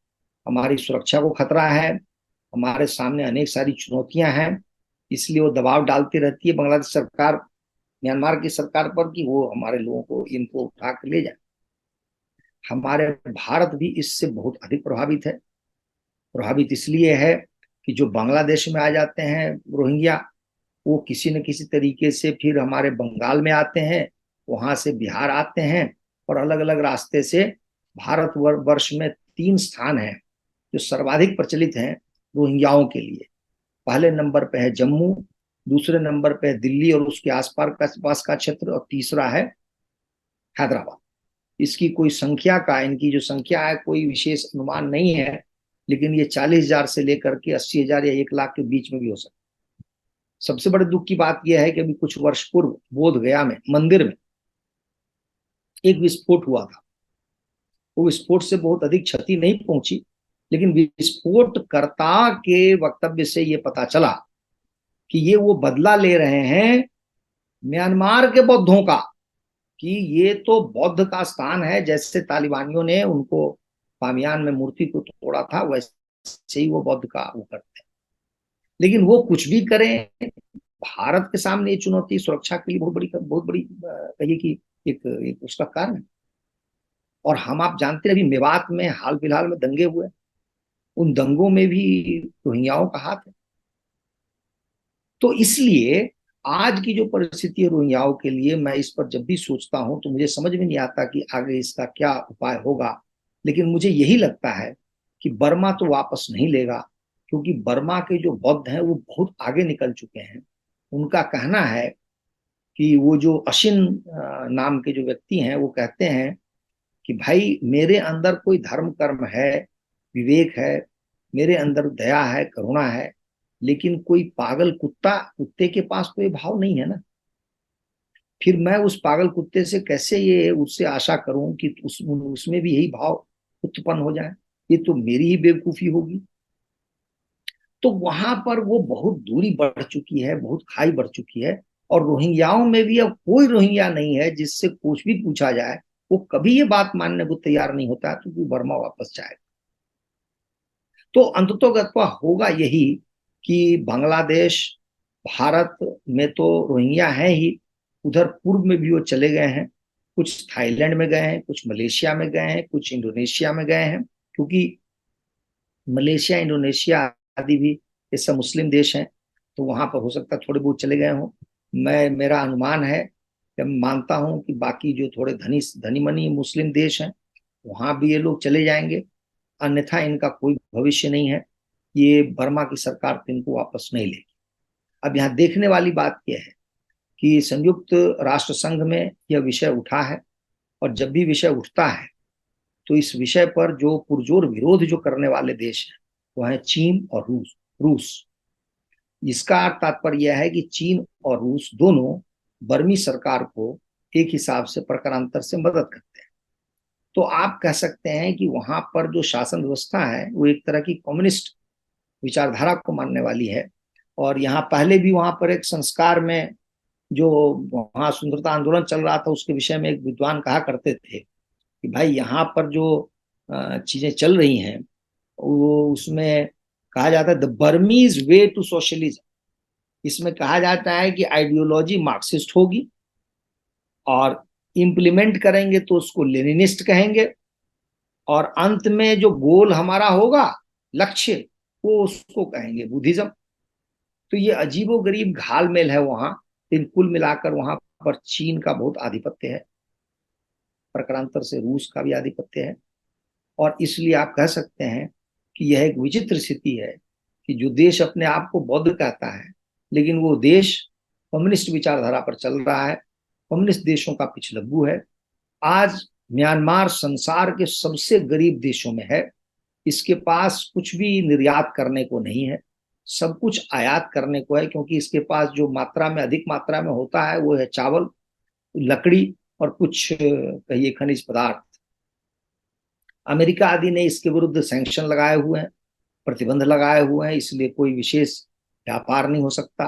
B: हमारी सुरक्षा को खतरा है, हमारे सामने अनेक सारी चुनौतियां हैं। इसलिए वो दबाव डालती रहती है बांग्लादेश सरकार, म्यांमार की सरकार पर, कि वो हमारे लोगों को, इनको उठा कर ले जाए। हमारे भारत भी इससे बहुत अधिक प्रभावित है। प्रभावित इसलिए है कि जो बांग्लादेश में आ जाते हैं रोहिंग्या, वो किसी न किसी तरीके से फिर हमारे बंगाल में आते हैं, वहां से बिहार आते हैं, और अलग अलग रास्ते से भारत वर्ष में 3 स्थान हैं जो सर्वाधिक प्रचलित हैं रोहिंग्याओं के लिए। पहले नंबर पे है जम्मू, दूसरे नंबर पे है दिल्ली और उसके आसपास का क्षेत्र, और तीसरा है हैदराबाद। इसकी कोई संख्या का, इनकी जो संख्या है कोई विशेष अनुमान नहीं है, लेकिन ये 40,000 से लेकर के 80,000 या 1 लाख के बीच में भी हो सकता है। सबसे बड़े दुख की बात यह है कि अभी कुछ वर्ष पूर्व बोध गया में मंदिर में एक विस्फोट हुआ था। वो विस्फोट से बहुत अधिक क्षति नहीं पहुंची, लेकिन विस्फोटकर्ता के वक्तव्य से ये पता चला कि ये वो बदला ले रहे हैं म्यांमार के बौद्धों का, कि ये तो बौद्ध का स्थान है, जैसे तालिबानियों ने उनको बामियान में मूर्ति को तोड़ा था, वैसे ही वो बौद्ध का वो करते हैं। लेकिन वो कुछ भी करें, भारत के सामने ये चुनौती सुरक्षा के लिए बहुत बड़ी कहिए कि एक उसका कारण है। और हम, आप जानते हैं, अभी मेवात में हाल फिलहाल में दंगे हुए, उन दंगों में भी रोहिंग्याओं का हाथ है। तो इसलिए आज की जो परिस्थिति है रोहिंग्याओं के लिए, मैं इस पर जब भी सोचता हूं तो मुझे समझ में नहीं आता कि आगे इसका क्या उपाय होगा। लेकिन मुझे यही लगता है कि बर्मा तो वापस नहीं लेगा, क्योंकि बर्मा के जो बौद्ध हैं वो बहुत आगे निकल चुके हैं। उनका कहना है कि वो जो अशिन नाम के जो व्यक्ति हैं, वो कहते हैं कि भाई मेरे अंदर कोई धर्म कर्म है, विवेक है, मेरे अंदर दया है, करुणा है, लेकिन कोई पागल कुत्ते के पास तो ये भाव नहीं है ना। फिर मैं उस पागल कुत्ते से कैसे ये उससे आशा करूं कि उसमें भी यही भाव उत्पन्न हो जाए? ये तो मेरी ही बेवकूफी होगी। तो वहां पर वो बहुत दूरी बढ़ चुकी है, बहुत खाई बढ़ चुकी है। और रोहिंग्याओं में भी अब कोई रोहिंग्या नहीं है जिससे कुछ भी पूछा जाए, वो कभी ये बात मानने को तैयार नहीं होता तो वो बर्मा वापस जाएगा। तो अंततोगत्वा होगा यही कि बांग्लादेश, भारत में तो रोहिंग्या है ही, उधर पूर्व में भी वो चले गए हैं, कुछ थाईलैंड में गए हैं, कुछ मलेशिया में गए हैं, कुछ इंडोनेशिया में गए हैं, क्योंकि मलेशिया, इंडोनेशिया आदि भी ये सब मुस्लिम देश हैं, तो वहां पर हो सकता है थोड़े बहुत चले गए हों। मेरा अनुमान है मैं मानता हूं कि बाकी जो थोड़े धनी मनी मुस्लिम देश हैं वहां भी ये लोग चले जाएंगे, अन्यथा इनका कोई भविष्य नहीं है। ये बर्मा की सरकार तो इनको वापस नहीं लेगी। अब यहाँ देखने वाली बात यह है कि संयुक्त राष्ट्र संघ में यह विषय उठा है, और जब भी विषय उठता है तो इस विषय पर जो पुरजोर विरोध जो करने वाले देश हैं वो है चीन और रूस। इसका तात्पर्य यह है कि चीन और रूस दोनों बर्मी सरकार को एक हिसाब से प्रकारांतर से मदद करते हैं। तो आप कह सकते हैं कि वहां पर जो शासन व्यवस्था है वो एक तरह की कम्युनिस्ट विचारधारा को मानने वाली है। और यहाँ पहले भी वहां पर एक संस्कार में जो वहां स्वतंत्रता आंदोलन चल रहा था उसके विषय में एक विद्वान कहा करते थे कि भाई यहाँ पर जो चीजें चल रही हैं वो उसमें कहा जाता है the Burmese way to socialism. इसमें कहा जाता है कि आइडियोलॉजी मार्क्सिस्ट होगी और इम्प्लीमेंट करेंगे तो उसको लेनिनिस्ट कहेंगे, और अंत में जो गोल हमारा होगा लक्ष्य वो उसको कहेंगे बुद्धिज्म। तो ये अजीबोगरीब घालमेल है वहां। इन कुल मिलाकर वहां पर चीन का बहुत आधिपत्य है, प्रकारांतर से रूस का भी आधिपत्य है। और इसलिए आप कह सकते हैं कि यह एक विचित्र स्थिति है कि जो देश अपने आप को बौद्ध कहता है लेकिन वो देश कम्युनिस्ट विचारधारा पर चल रहा है, कम्युनिस्ट देशों का पिछलग्गू है। आज म्यांमार संसार के सबसे गरीब देशों में है। इसके पास कुछ भी निर्यात करने को नहीं है, सब कुछ आयात करने को है, क्योंकि इसके पास जो मात्रा में अधिक मात्रा में होता है वो है चावल, लकड़ी और कुछ कहिए खनिज पदार्थ। अमेरिका आदि ने इसके विरुद्ध सैंक्शन लगाए हुए हैं, प्रतिबंध लगाए हुए हैं, इसलिए कोई विशेष व्यापार नहीं हो सकता।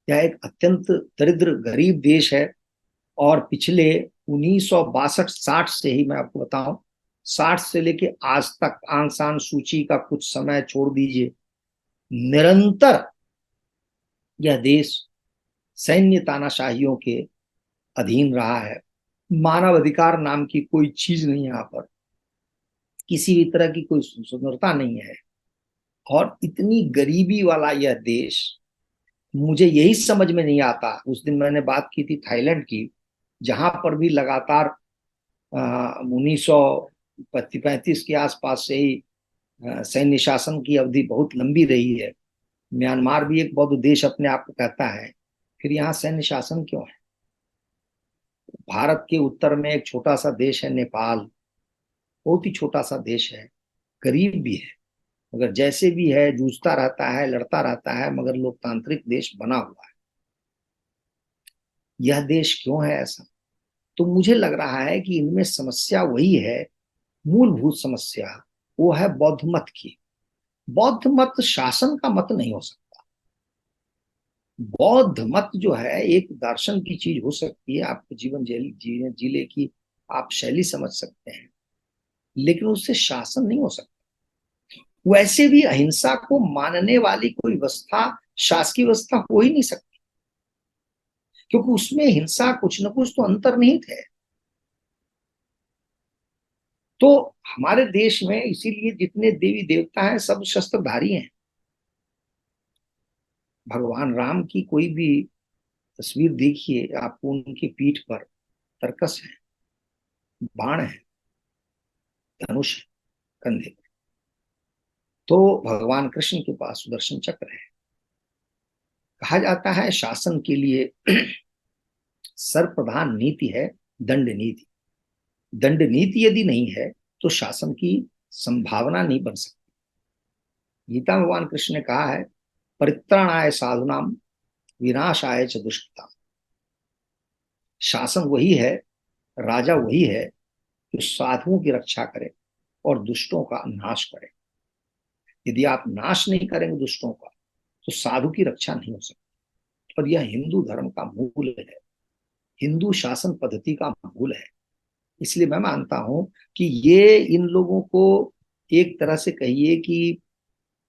B: यह एक अत्यंत दरिद्र गरीब देश है। और पिछले 1962-60 से ही मैं आपको बताऊं, 60 से लेके आज तक आंग सान सूची का कुछ समय छोड़ दीजिए, निरंतर यह देश सैन्य तानाशाहियों के अधीन रहा है। मानव अधिकार नाम की कोई चीज नहीं, यहाँ पर किसी भी तरह की कोई स्वतंत्रता नहीं है। और इतनी गरीबी वाला यह देश, मुझे यही समझ में नहीं आता। उस दिन मैंने बात की थी थाईलैंड की, जहां पर भी लगातार 1935 के आसपास से ही सैन्य शासन की अवधि बहुत लंबी रही है। म्यांमार भी एक बौद्ध देश अपने आप को कहता है, फिर यहाँ सैन्य शासन क्यों है? भारत के उत्तर में एक छोटा सा देश है नेपाल, बहुत ही छोटा सा देश है, गरीब भी है, मगर जैसे भी है जूझता रहता है, लड़ता रहता है, मगर लोकतांत्रिक देश बना हुआ है। यह देश क्यों है ऐसा? तो मुझे लग रहा है कि इनमें समस्या वही है, मूलभूत समस्या वो है बौद्ध मत की। बौद्ध मत शासन का मत नहीं हो सकता। बौद्ध मत जो है एक दर्शन की चीज हो सकती है, आपके जीवन जीने की आप शैली समझ सकते हैं, लेकिन उससे शासन नहीं हो सकता। वैसे भी अहिंसा को मानने वाली कोई व्यवस्था शासकीय व्यवस्था हो ही नहीं सकती, क्योंकि उसमें हिंसा कुछ न कुछ तो अंतर्निहित है। तो हमारे देश में इसीलिए जितने देवी देवता हैं सब शस्त्रधारी हैं। भगवान राम की कोई भी तस्वीर देखिए, आपको उनकी पीठ पर तरकस है, बाण है, धनुष है कंधे पर। तो भगवान कृष्ण के पास सुदर्शन चक्र है। कहा जाता है शासन के लिए सर्वप्रधान नीति है दंड नीति। दंड नीति यदि नहीं है तो शासन की संभावना नहीं बन सकती। गीता में भगवान कृष्ण ने कहा है, परित्राणाय साधुनाम विनाशाय च दुष्टता। शासन वही है, राजा वही है जो साधुओं की रक्षा करे और दुष्टों का नाश करे। यदि आप नाश नहीं करेंगे दुष्टों का तो साधु की रक्षा नहीं हो सकती। और यह हिंदू धर्म का मूल है, हिंदू शासन पद्धति का मूल है। इसलिए मैं मानता हूं कि ये इन लोगों को एक तरह से कहिए कि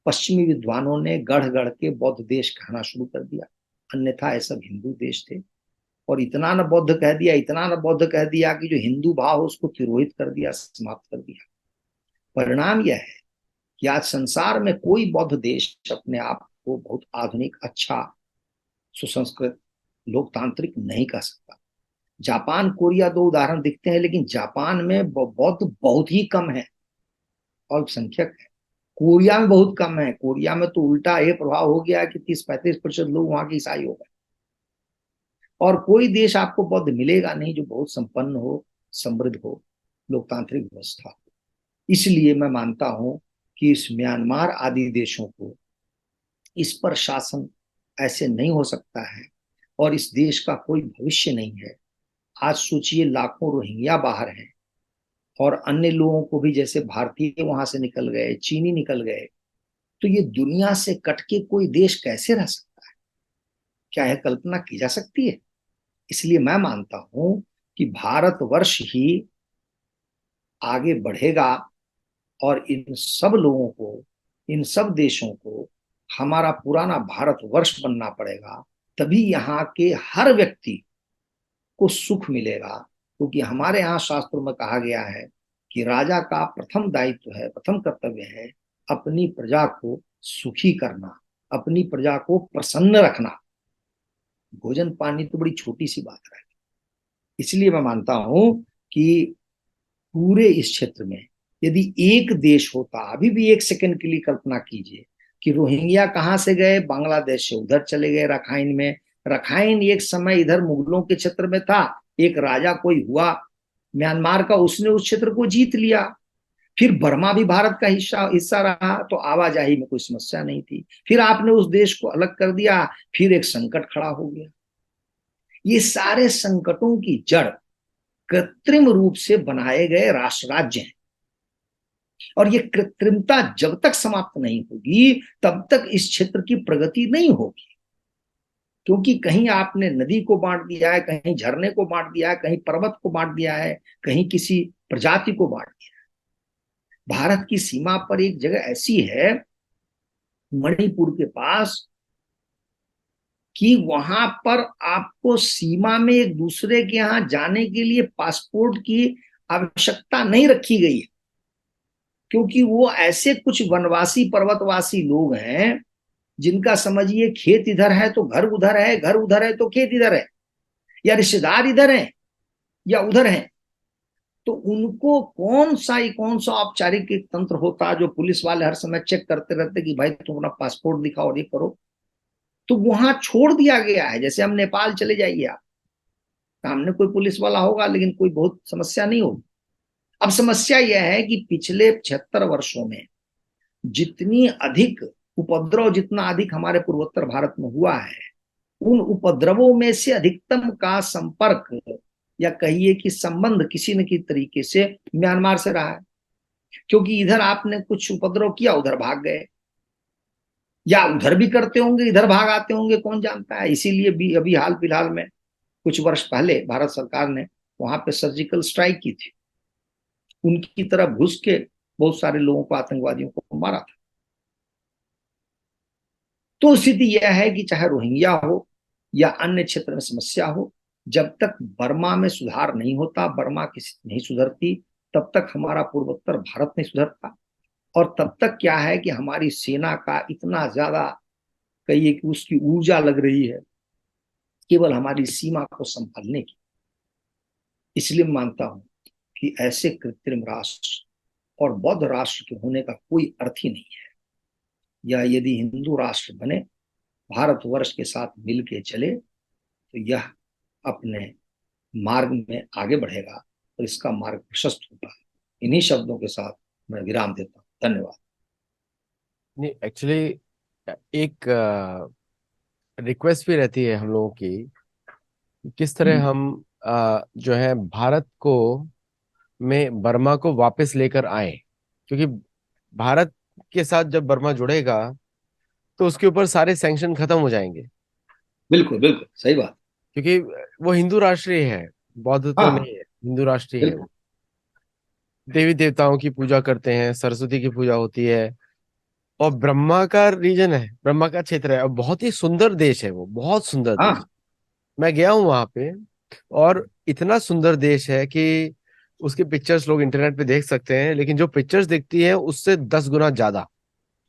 B: पश्चिमी विद्वानों ने गढ़ गढ़ के बौद्ध देश कहना शुरू कर दिया, अन्यथा ये सब हिंदू देश थे। और इतना न बौद्ध कह दिया, इतना न बौद्ध कह दिया कि जो हिंदू भाव है उसको तिरोहित कर दिया, समाप्त कर दिया। परिणाम यह है कि आज संसार में कोई बौद्ध देश अपने आप को बहुत आधुनिक, अच्छा, सुसंस्कृत, लोकतांत्रिक नहीं कह सकता। जापान कोरिया दो उदाहरण दिखते हैं, लेकिन जापान में बौद्ध बहुत ही कम है, अल्पसंख्यक है। कोरिया में बहुत कम है। कोरिया में तो उल्टा ये प्रभाव हो गया कि 30-35% लोग वहां के ईसाई हो गए। और कोई देश आपको बौद्ध मिलेगा नहीं जो बहुत संपन्न हो, समृद्ध हो, लोकतांत्रिक व्यवस्था हो। इसलिए मैं मानता हूं कि इस म्यांमार आदि देशों को इस पर शासन ऐसे नहीं हो सकता है, और इस देश का कोई भविष्य नहीं है। आज सोचिए, लाखों रोहिंग्या बाहर हैं, और अन्य लोगों को भी, जैसे भारतीय वहां से निकल गए, चीनी निकल गए, तो ये दुनिया से कट के कोई देश कैसे रह सकता है? क्या यह कल्पना की जा सकती है? इसलिए मैं मानता हूं कि भारतवर्ष ही आगे बढ़ेगा, और इन सब लोगों को, इन सब देशों को हमारा पुराना भारतवर्ष बनना पड़ेगा। तभी यहाँ के हर व्यक्ति को सुख मिलेगा, क्योंकि हमारे यहाँ शास्त्रों में कहा गया है कि राजा का प्रथम दायित्व है, प्रथम कर्तव्य है अपनी प्रजा को सुखी करना, अपनी प्रजा को प्रसन्न रखना। भोजन पानी तो बड़ी छोटी सी बात है। इसलिए मैं मानता हूं कि पूरे इस क्षेत्र में यदि एक देश होता, अभी भी एक सेकंड के लिए कल्पना कीजिए कि रोहिंग्या कहां से गए, बांग्लादेश से उधर चले गए रखाइन में। रखाइन एक समय इधर मुगलों के क्षेत्र में था, एक राजा कोई हुआ म्यांमार का, उसने उस क्षेत्र को जीत लिया। फिर बर्मा भी भारत का हिस्सा हिस्सा रहा, तो आवाजाही में कोई समस्या नहीं थी। फिर आपने उस देश को अलग कर दिया, फिर एक संकट खड़ा हो गया। ये सारे संकटों की जड़ कृत्रिम रूप से बनाए गए राष्ट्र राज्य हैं, और ये कृत्रिमता जब तक समाप्त नहीं होगी तब तक इस क्षेत्र की प्रगति नहीं होगी। क्योंकि कहीं आपने नदी को बांट दिया है, कहीं झरने को बांट दिया है, कहीं पर्वत को बांट दिया है, कहीं किसी प्रजाति को बांट दिया है। भारत की सीमा पर एक जगह ऐसी है, मणिपुर के पास, कि वहां पर आपको सीमा में एक दूसरे के यहां जाने के लिए पासपोर्ट की आवश्यकता नहीं रखी गई है, क्योंकि वो ऐसे कुछ वनवासी पर्वतवासी लोग हैं जिनका समझिए खेत इधर है तो घर उधर है, घर उधर है तो खेत इधर है, या रिश्तेदार इधर है या उधर है। तो उनको कौन सा औपचारिक एक तंत्र होता जो पुलिस वाले हर समय चेक करते रहते कि भाई तुम अपना पासपोर्ट दिखाओ और ये करो। तो वहां छोड़ दिया गया है। जैसे हम नेपाल चले जाइए आप, सामने कोई पुलिस वाला होगा लेकिन कोई बहुत समस्या नहीं होगी। अब समस्या यह है कि पिछले 76 वर्षों में जितनी अधिक उपद्रव, जितना अधिक हमारे पूर्वोत्तर भारत में हुआ है, उन उपद्रवों में से अधिकतम का संपर्क या कहिए कि संबंध किसी न किसी तरीके से म्यांमार से रहा है। क्योंकि इधर आपने कुछ उपद्रव किया, उधर भाग गए, या उधर भी करते होंगे इधर भाग आते होंगे, कौन जानता है। इसीलिए भी अभी हाल फिलहाल में कुछ वर्ष पहले भारत सरकार ने वहां पे सर्जिकल स्ट्राइक की थी, उनकी तरफ घुस के बहुत सारे लोगों को, आतंकवादियों को मारा था। तो स्थिति यह है कि चाहे रोहिंग्या हो या अन्य क्षेत्र में समस्या हो, जब तक बर्मा में सुधार नहीं होता, बर्मा की स्थिति नहीं सुधरती, तब तक हमारा पूर्वोत्तर भारत नहीं सुधरता। और तब तक क्या है कि हमारी सेना का इतना ज्यादा, कहिए कि उसकी ऊर्जा लग रही है केवल हमारी सीमा को संभालने की। इसलिए मानता हूं कि ऐसे कृत्रिम राष्ट्र और बौद्ध राष्ट्र के होने का कोई अर्थ ही नहीं है। या यदि हिंदू राष्ट्र बने, भारतवर्ष के साथ मिलके चले, तो यह अपने मार्ग में आगे बढ़ेगा और इसका मार्ग प्रशस्त होगा। इन्हीं शब्दों के साथ मैं विराम देता हूं। धन्यवाद।
A: नहीं, एक्चुअली एक रिक्वेस्ट भी रहती है हम लोगों की कि किस तरह हम जो है भारत को में बर्मा को वापस लेकर आए। क्योंकि भारत के साथ जब बर्मा जुड़ेगा तो उसके ऊपर सारे सैंक्शन खत्म हो जाएंगे,
B: बिल्कुल बिल्कुल सही बात।
A: क्योंकि वो हिंदू राष्ट्रीय है, बौद्ध तो
B: हाँ
A: नहीं है, हिंदू राष्ट्रीय है
B: बिल्कुल।
A: वो। देवी देवताओं की पूजा करते हैं, सरस्वती की पूजा होती है, और ब्रह्मा का रीजन है, ब्रह्मा का क्षेत्र है, और बहुत ही सुंदर देश है वो, बहुत सुंदर देश।
B: हाँ
A: मैं गया हूँ वहां पे, और इतना सुंदर देश है कि उसकी पिक्चर्स लोग इंटरनेट पे देख सकते हैं, लेकिन जो पिक्चर्स दिखती है उससे 10 गुना ज्यादा।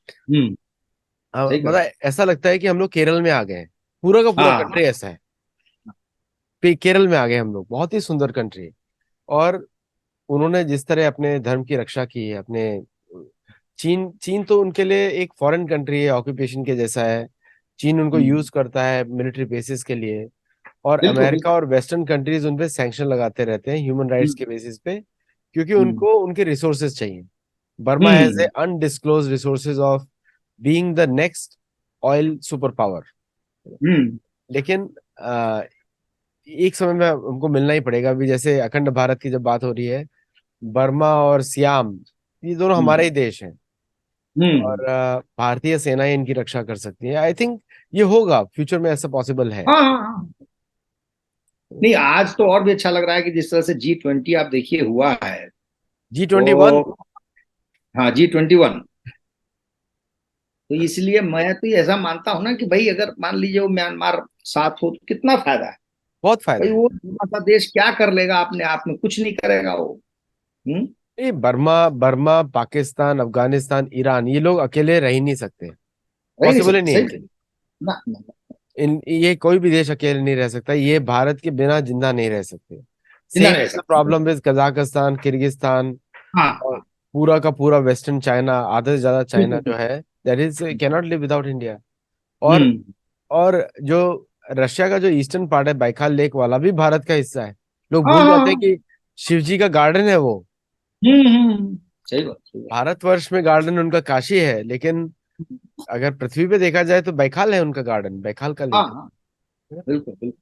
B: सही कहा।
A: मतलब ऐसा लगता है कि हम लोग केरल में आ गए हैं, पूरा का पूरा
B: हाँ
A: कंट्री ऐसा है। केरल में आ गए हम लोग, बहुत ही सुंदर कंट्री। और उन्होंने जिस तरह अपने धर्म की रक्षा की है, अपने चीन चीन तो उनके लिए एक फॉरेन कंट्री है, ऑक्यूपेशन के जैसा है। चीन उनको
B: हम्म,
A: यूज करता है मिलिट्री बेसिस के लिए, और
B: बिल्कुल
A: अमेरिका
B: बिल्कुल।
A: और वेस्टर्न कंट्रीज उन पे सैंक्शन लगाते रहते हैं ह्यूमन राइट्स
B: हम्म,
A: के बेसिस पे, क्योंकि
B: हम्म,
A: उनको उनके रिसोर्सेज चाहिए। Burma has a
B: hmm,
A: undisclosed resources of being the next oil super power.
B: Hmm,
A: लेकिन एक समय में हमको मिलना ही पड़ेगा। अभी जैसे अखंड भारत की जब बात हो रही है, बर्मा और सियाम, ये दोनों हमारे
B: हम्म,
A: ही देश हैं। और
B: हम्म।
A: भारतीय सेनाएं इनकी रक्षा कर सकती है। आई थिंक ये होगा फ्यूचर में, ऐसा पॉसिबल है।
B: हाँ हाँ हाँ। नहीं, आज तो और भी अच्छा लग रहा है कि जिस तरह से G20 आप देखिए हुआ है,
A: G21।
B: तो हाँ, G21। तो इसलिए मैं तो ये ऐसा मानता हूं ना कि भाई अगर मान लीजिए वो म्यांमार साथ हो तो कितना फायदा है।
A: बहुत फायदा
B: भाई
A: है।
B: वो छोटा सा देश क्या कर लेगा अपने आप में, कुछ नहीं करेगा वो। हम्म।
A: ये Burma Burma Pakistan, Afghanistan, Iran, ये लोग अकेले रह ही नहीं सकते।
B: रह ही नहीं
A: पॉसिबल ही
B: सकते,
A: नहीं
B: सही
A: है।
B: कह ना, ना।
A: इन ये कोई भी देश अकेले नहीं रह सकता, ये भारत के बिना जिंदा नहीं रह सकते।
B: जिंदा
A: सेम
B: नहीं रह
A: इज द
B: सकते।
A: प्रॉब्लम विद कजाकिस्तान, किर्गिस्तान,
B: हाँ
A: और
B: हाँ।
A: पूरा का पूरा वेस्टर्न चाइना, आधे से ज्यादा चाइना
B: बिल्कुल।
A: जो है, that is cannot live without India. और
B: हम्म।
A: और जो रशिया का जो ईस्टर्न पार्ट है, बाइकाल लेक वाला, भी भारत का हिस्सा है। लोग
B: हाँ
A: भूल
B: हाँ
A: जाते हैं
B: हाँ।
A: कि शिव जी का गार्डन है वो।
B: सही बात, सही बात।
A: भारतवर्ष में गार्डन उनका काशी है, लेकिन अगर पृथ्वी पे देखा जाए तो बैकाल है उनका गार्डन, बैकाल का
B: हाँ
A: लेक
B: हाँ।
A: है।
B: बिल्कुल बिल्कुल।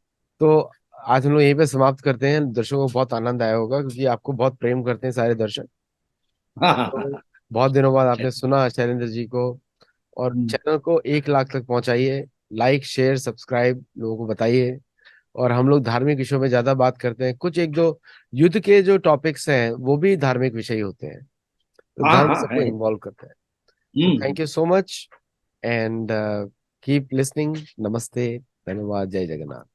A: तो आज हम लोग यहीं पे समाप्त करते हैं। दर्शकों को बहुत आनंद आया होगा, क्योंकि आपको बहुत प्रेम करते हैं सारे दर्शक।
B: हाँ हाँ हाँ
A: तो
B: हाँ।
A: बहुत दिनों बाद आपने
B: चलिए।
A: सुना शैलेंद्र जी को। और
B: हम्म,
A: चैनल को 1 लाख तक पहुंचाइए। लाइक शेयर सब्सक्राइब लोगों को बताइए। और हम लोग धार्मिक विषयों में ज्यादा बात करते हैं, कुछ एक दो युद्ध के जो टॉपिक्स हैं वो भी धार्मिक विषय ही होते हैं। तो
B: हाँ
A: धर्म
B: हाँ
A: सबको
B: है।
A: इन्वॉल्व करता है। तो
B: hmm.
A: Thank you so much and keep listening. नमस्ते, धन्यवाद, जय जगन्नाथ।